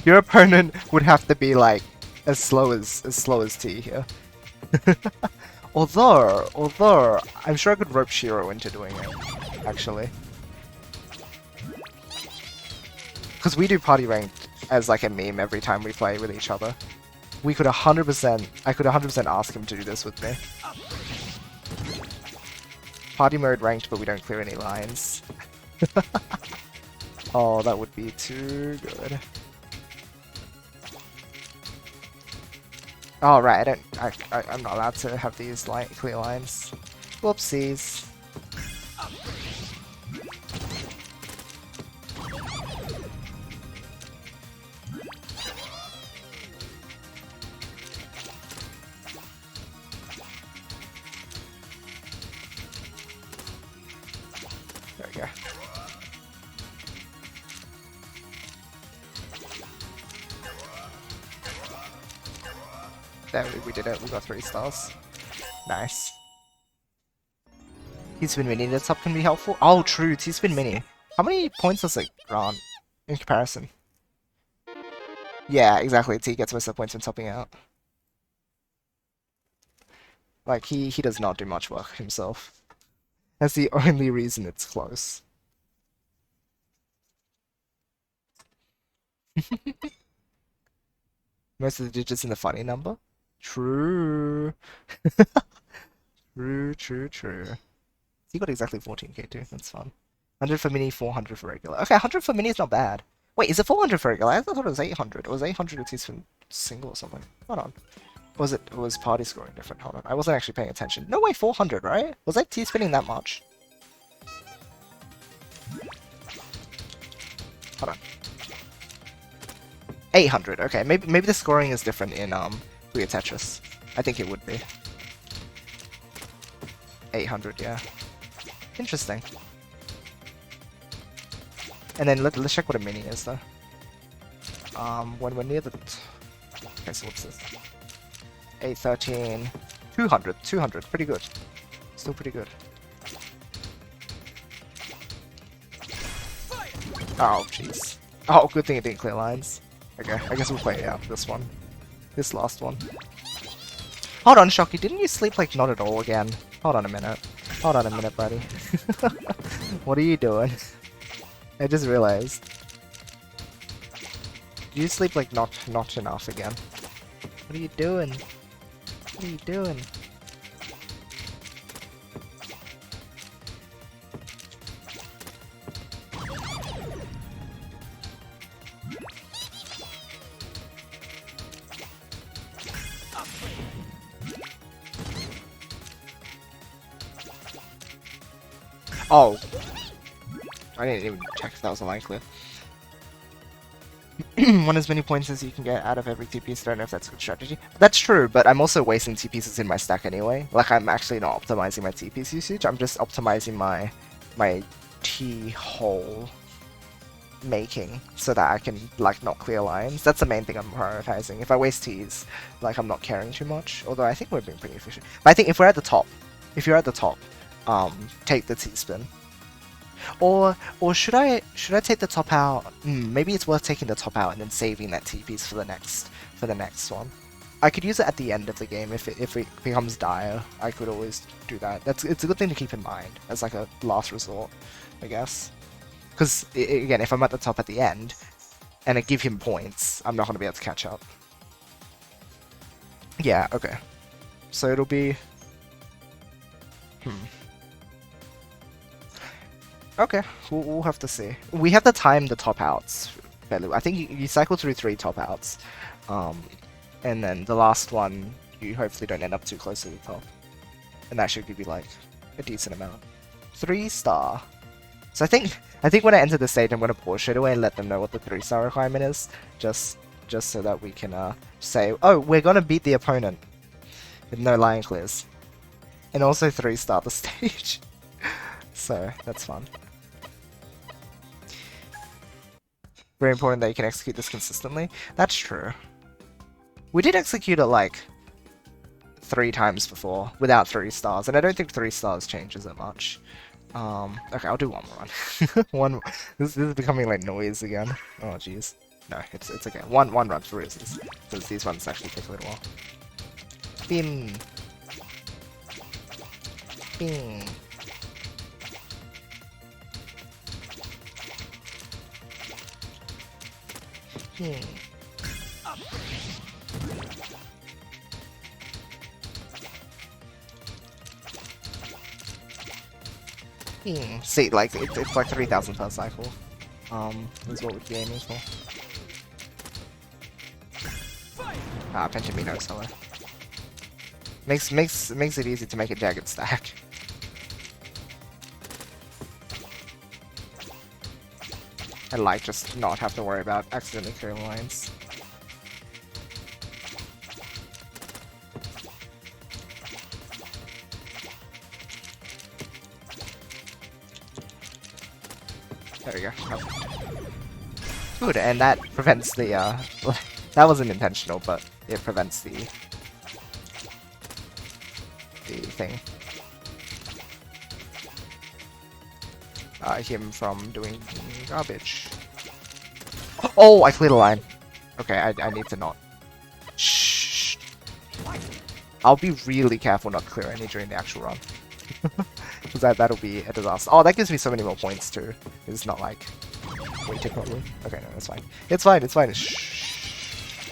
Your opponent would have to be like as slow as T here. Although I'm sure I could rope Shiro into doing it, actually. Because we do party ranked as like a meme every time we play with each other. We could 100%, I could 100% ask him to do this with me. Party mode ranked, but we don't clear any lines. Oh, that would be too good. Oh right, I'm not allowed to have these clear lines. Whoopsies. There we go. There we did it, we got 3 stars. Nice. T-Spin Mini the top can be helpful? Oh true, T-Spin Mini. How many points does it grant in comparison? Yeah, exactly, T gets most of the points when topping out. Like, he does not do much work himself. That's the only reason it's close. Most of the digits in the funny number? True. True. He got exactly 14k too, that's fun. 100 for mini, 400 for regular. Okay, 100 for mini is not bad. Wait, is it 400 for regular? I thought it was 800. Or was 800 at least for single or something? Hold on. Was party scoring different? Hold on. I wasn't actually paying attention. No way, 400, right? Was I T-spinning that much? Hold on. 800, okay. Maybe the scoring is different in Puyo Tetris. I think it would be. 800, yeah. Interesting. And then let's check what a mini is though. When we're near the okay, so what's this? 813, 200, pretty good. Still pretty good. Oh jeez. Oh, good thing it didn't clear lines. Okay, I guess we'll play out this one. This last one. Hold on, Shocky, didn't you sleep like not at all again? Hold on a minute. Hold on a minute, buddy. What are you doing? I just realized. Did you sleep like not enough again? What are you doing? What are you doing? Oh. I didn't even check if that was a line clear. Want as many points as you can get out of every T-piece. Don't know if that's a good strategy. That's true, but I'm also wasting T-pieces in my stack anyway. Like, I'm actually not optimizing my T-piece usage. I'm just optimizing my T-hole making so that I can, like, not clear lines. That's the main thing I'm prioritizing. If I waste T's, like, I'm not caring too much. Although I think we're being pretty efficient. But I think if we're at the top, take the T-spin. Or should I take the top out? Maybe it's worth taking the top out and then saving that T-piece for the next one. I could use it at the end of the game if it becomes dire. I could always do that. It's a good thing to keep in mind as like a last resort, I guess. Because again, if I'm at the top at the end and I give him points, I'm not going to be able to catch up. Yeah. Okay. So it'll be. Okay, we'll have to see. We have to time the top outs. I think you cycle through 3 top outs, and then the last one you hopefully don't end up too close to the top, and that should give you like a decent amount. 3-star. So I think when I enter the stage, I'm gonna pause straight away and let them know what the 3-star requirement is, just so that we can say, oh, we're gonna beat the opponent with no line clears, and also 3-star the stage. So that's fun. Very important that you can execute this consistently. That's true. We did execute it like 3 times before without 3 stars, and I don't think 3 stars changes it much. Okay, I'll do one more run. One. This is becoming like noise again. Oh jeez. No, it's okay. One run for reasons. Because these ones actually take a little while. Bim. Bim. Hmm. See, like it's like 3,000 per cycle. Is what we'd be aiming for. Ah, pension me no solo. Makes it easy to make a jagged stack. I like just not have to worry about accidentally clearing lines. There we go. Good, and that prevents the that wasn't intentional, but it prevents the thing. Him from doing garbage. Oh, I cleared a line. Okay, I need to not. Shh. I'll be really careful not to clear any during the actual run. Because that'll be a disaster. Oh, that gives me so many more points too. It's not like waited properly. Okay, no, that's fine. It's fine, it's fine. Shh.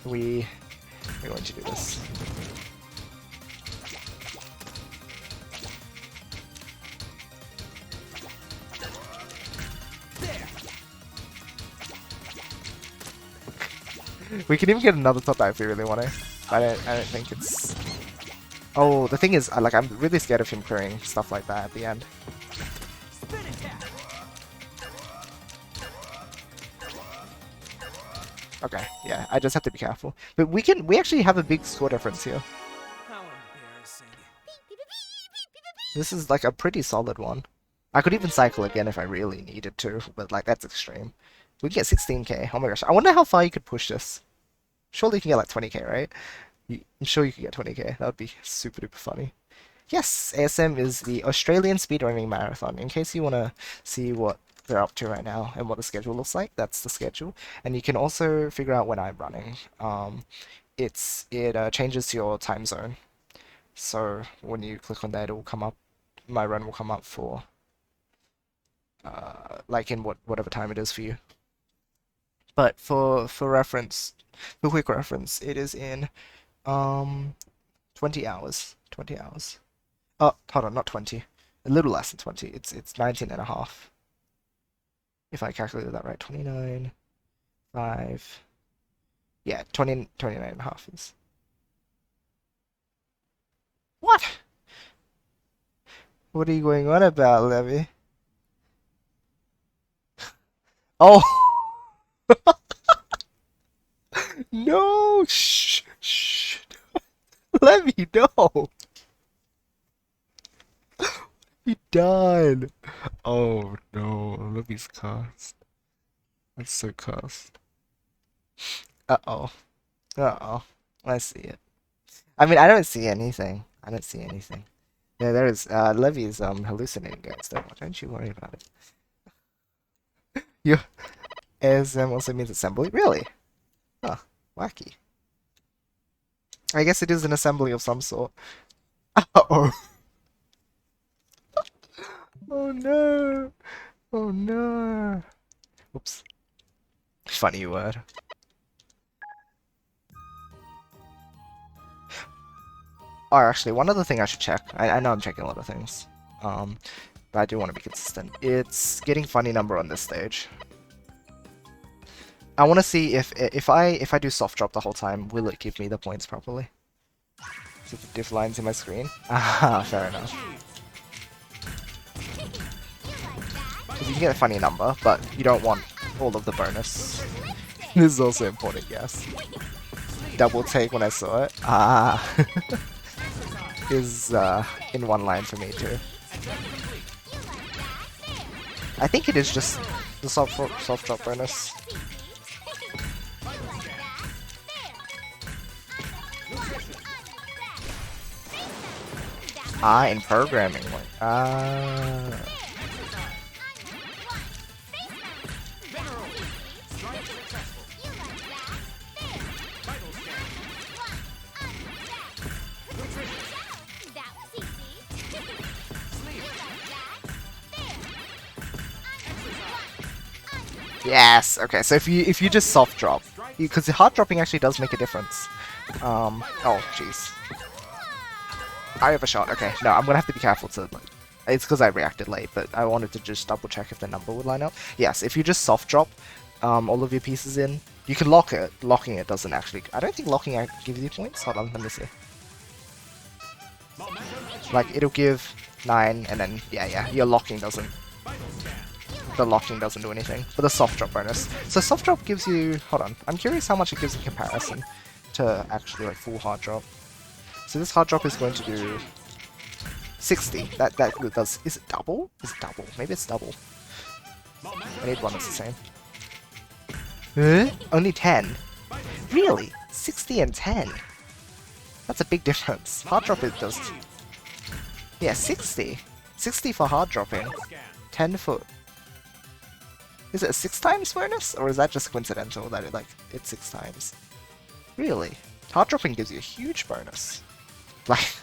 We're going to do this. We can even get another top dive if we really want to. I don't think it's. Oh, the thing is, like, I'm really scared of him clearing stuff like that at the end. Okay, yeah, I just have to be careful. But we actually have a big score difference here. How embarrassing. This is like a pretty solid one. I could even cycle again if I really needed to, but like that's extreme. We can get 16k. Oh my gosh, I wonder how far you could push this. Surely you can get like 20k, right? I'm sure you could get 20k. That would be super duper funny. Yes, ASM is the Australian Speedrunning Marathon. In case you want to see what they're up to right now and what the schedule looks like, that's the schedule. And you can also figure out when I'm running. It changes to your time zone. So when you click on that, it will come up. My run will come up for like in whatever time it is for you. But for reference, for quick reference, it is in 20 hours. 20 hours. Oh, hold on, not 20. A little less than 20. It's 19 and a half. If I calculated that right, 29, 5. Yeah, 29 and a half is. What? What are you going on about, Levy? Oh! No! Shh! Shh! Levy, no! He died! Oh no, Levy's cursed. That's so cursed. Uh-oh. Uh-oh. I see it. I mean, I don't see anything. I don't see anything. Yeah, there is. Levy's hallucinating, guys. Don't you worry about it. You ASM also means assembly? Really? Huh. Wacky. I guess it is an assembly of some sort. Uh-oh. Oh no. Oh no. Oops. Funny word. Oh, actually, one other thing I should check. I know I'm checking a lot of things. But I do want to be consistent. It's getting funny number on this stage. I want to see if I do soft drop the whole time, will it give me the points properly? So the diff lines in my screen. Ah, fair enough. Because you can get a funny number, but you don't want all of the bonus. This is also important, yes. Double take when I saw it. Ah. Is in one line for me too. I think it is just the soft drop bonus. Ah, in programming. Ah. That was easy. Yes. Okay. So if you just soft drop, because the hard dropping actually does make a difference. Oh, jeez. I overshot. Okay. No, I'm gonna have to be careful to. Like, it's because I reacted late, but I wanted to just double check if the number would line up. Yes. If you just soft drop, all of your pieces in, you can lock it. Locking it doesn't actually. I don't think locking gives you points. Hold on. Let me see. Like it'll give 9, and then yeah. Your locking doesn't. The locking doesn't do anything, but the soft drop bonus. So soft drop gives you, hold on, I'm curious how much it gives in comparison to actually like full hard drop. So this hard drop is going to do 60. That does, is it double? Is it double? Maybe it's double. I need one that's the same. Only 10? Really? 60 and 10? That's a big difference. Hard drop it does, yeah, 60. 60 for hard dropping, 10 for. Is it a 6 times bonus, or is that just coincidental that it's 6 times? Really? Hard dropping gives you a huge bonus. Like,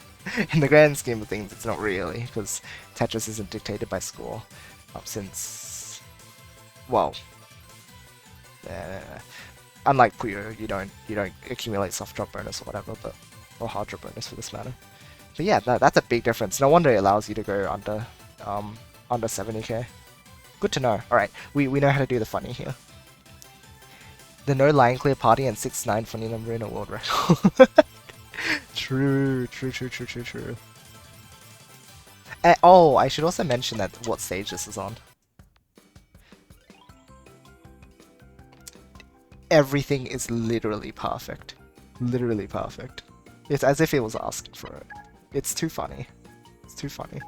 in the grand scheme of things, it's not really, because Tetris isn't dictated by score since, well, unlike Puyo, you don't accumulate soft drop bonus or whatever, or hard drop bonus for this matter. But yeah, that's a big difference. No wonder it allows you to go under 70k. Good to know. Alright, we know how to do the funny here. The no line clear party and 6-9 funny number in a world record. True. Oh, I should also mention that what stage this is on. Everything is literally perfect. Literally perfect. It's as if it was asking for it. It's too funny. It's too funny.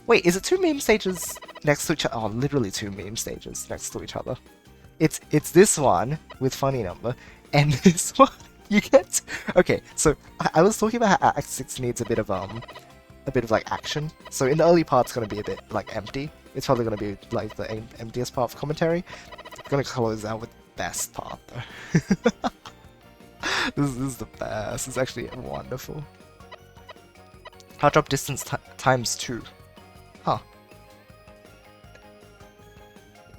Wait, is it 2 meme stages next to each other? Oh, literally 2 meme stages next to each other. It's this one with funny number, and this one you get. Okay, so I was talking about how Act 6 needs a bit of like action. So in the early part, it's gonna be a bit like empty. It's probably gonna be like the emptiest part of commentary. It's gonna close out with best part though. This is the best. It's actually wonderful. Hard drop distance times 2. Huh.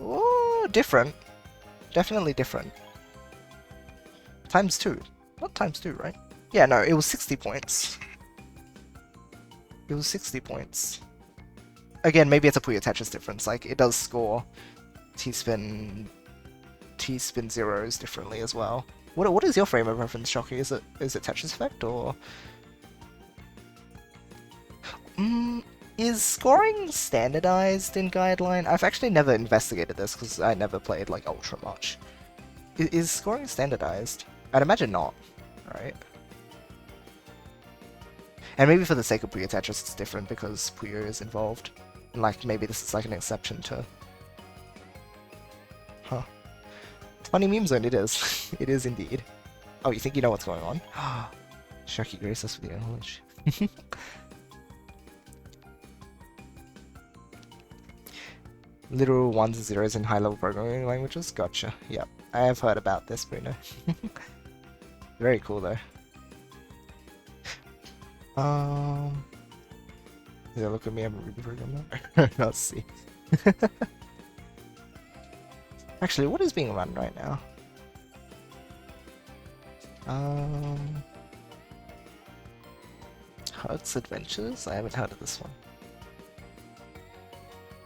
Oh, different. Definitely different. Times 2. Not times 2, right? Yeah, no, it was 60 points. It was 60 points. Again, maybe it's a Puyo Tetris difference. Like, it does score T-spin zeros differently as well. What is your frame of reference, Shocky? Is it Tetris Effect, or... Is scoring standardized in Guideline? I've actually never investigated this because I never played like ultra much. Is scoring standardized? I'd imagine not, right? And maybe for the sake of Puyo Tetris it's different because Puyo is involved. And like maybe this is like an exception to... Huh. Funny meme zone, it is. It is indeed. Oh, you think you know what's going on? Shocky grace us with your knowledge. Literal ones and zeros in high-level programming languages? Gotcha. Yep. I have heard about this, Bruno. Very cool, though. Yeah, look at me, I'm a Ruby programmer. Let's see. Actually, what is being run right now? Hertz Adventures? I haven't heard of this one.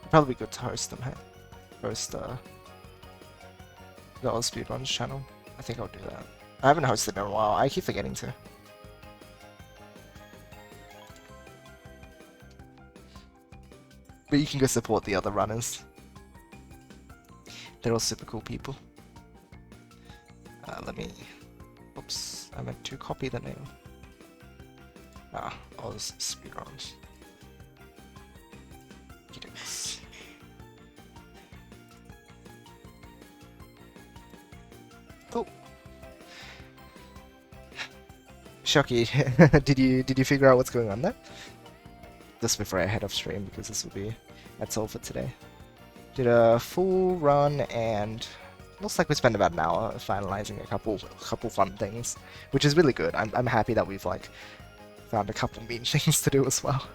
Probably good to host them, hey? Host the Oz Speedruns channel. I think I'll do that. I haven't hosted in a while. I keep forgetting to. But you can go support the other runners. They're all super cool people. Let me... Oops, I meant to copy the name. Oz Speedruns. Cool. Shocky, did you figure out what's going on there? Just before I head off stream, because this will be that's all for today. Did a full run and looks like we spent about an hour finalizing a couple fun things, which is really good. I'm happy that we've like found a couple mean things to do as well.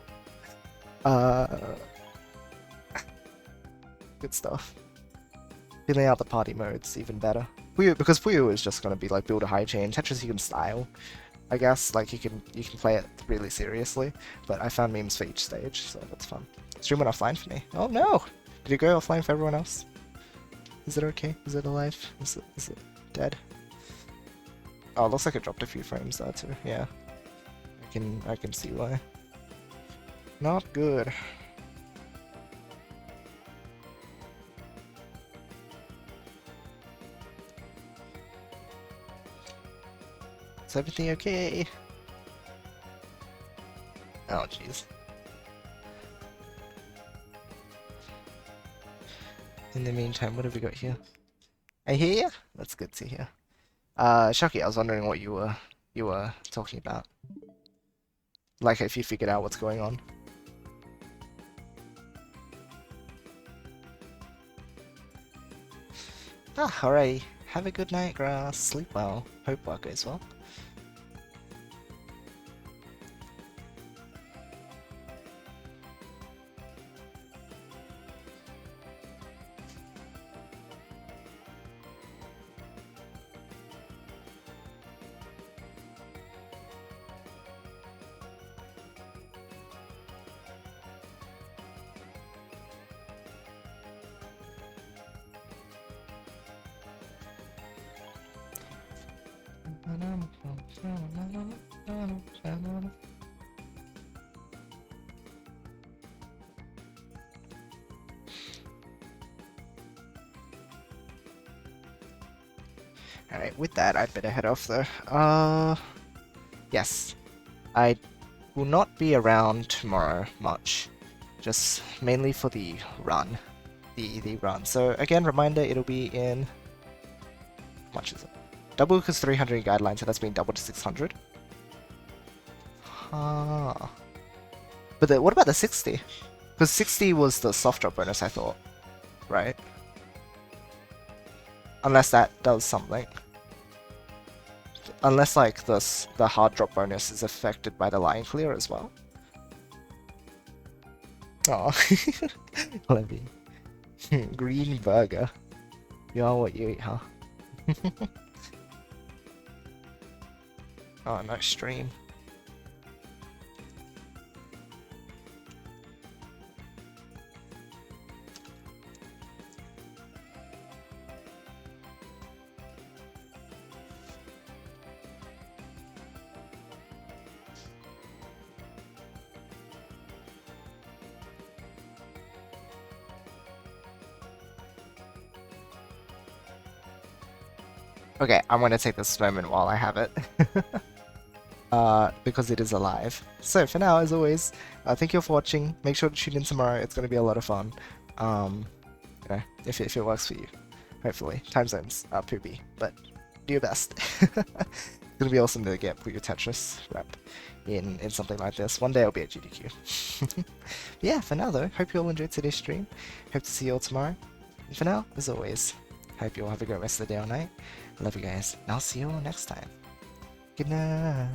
Good stuff. Filling out the party modes even better. Because Puyo is just gonna be like build a high chain. Tetris you can style, I guess. Like you can play it really seriously. But I found memes for each stage, so that's fun. Stream went offline for me. Oh no! Did it go offline for everyone else? Is it okay? Is it alive? Is it dead? Oh, it looks like it dropped a few frames there too. Yeah, I can see why. Not good. Is everything okay? Oh jeez. In the meantime, what have we got here? I hear ya? That's good to hear. Shocky, I was wondering what you were talking about. Like if you figured out what's going on. Ah, alright. Have a good night, grass. Sleep well. Hope work goes well. Alright, with that, I'd better head off though. Yes. I will not be around tomorrow much. Just mainly for the run. The run. So again, reminder, it'll be in... How much is it? Double because 300 guidelines, so that's been doubled to 600. But what about the 60? Because 60 was the soft drop bonus, I thought. Right? Unless that does something. Unless like the hard drop bonus is affected by the line clear as well. Oh, Levy. Green burger. You are what you eat, huh? Oh, nice stream. Okay, I'm gonna take this moment while I have it. Because it is alive. So for now, as always, thank you all for watching. Make sure to tune in tomorrow. It's gonna be a lot of fun. You know, if it works for you. Hopefully. Time zones are poopy, but do your best. It's gonna be awesome to get Puyo Tetris rep in something like this. One day I'll be at GDQ. Yeah, for now though, hope you all enjoyed today's stream. Hope to see you all tomorrow. And for now, as always, hope you all have a great rest of the day or night. I love you guys, and I'll see you all next time. Good night.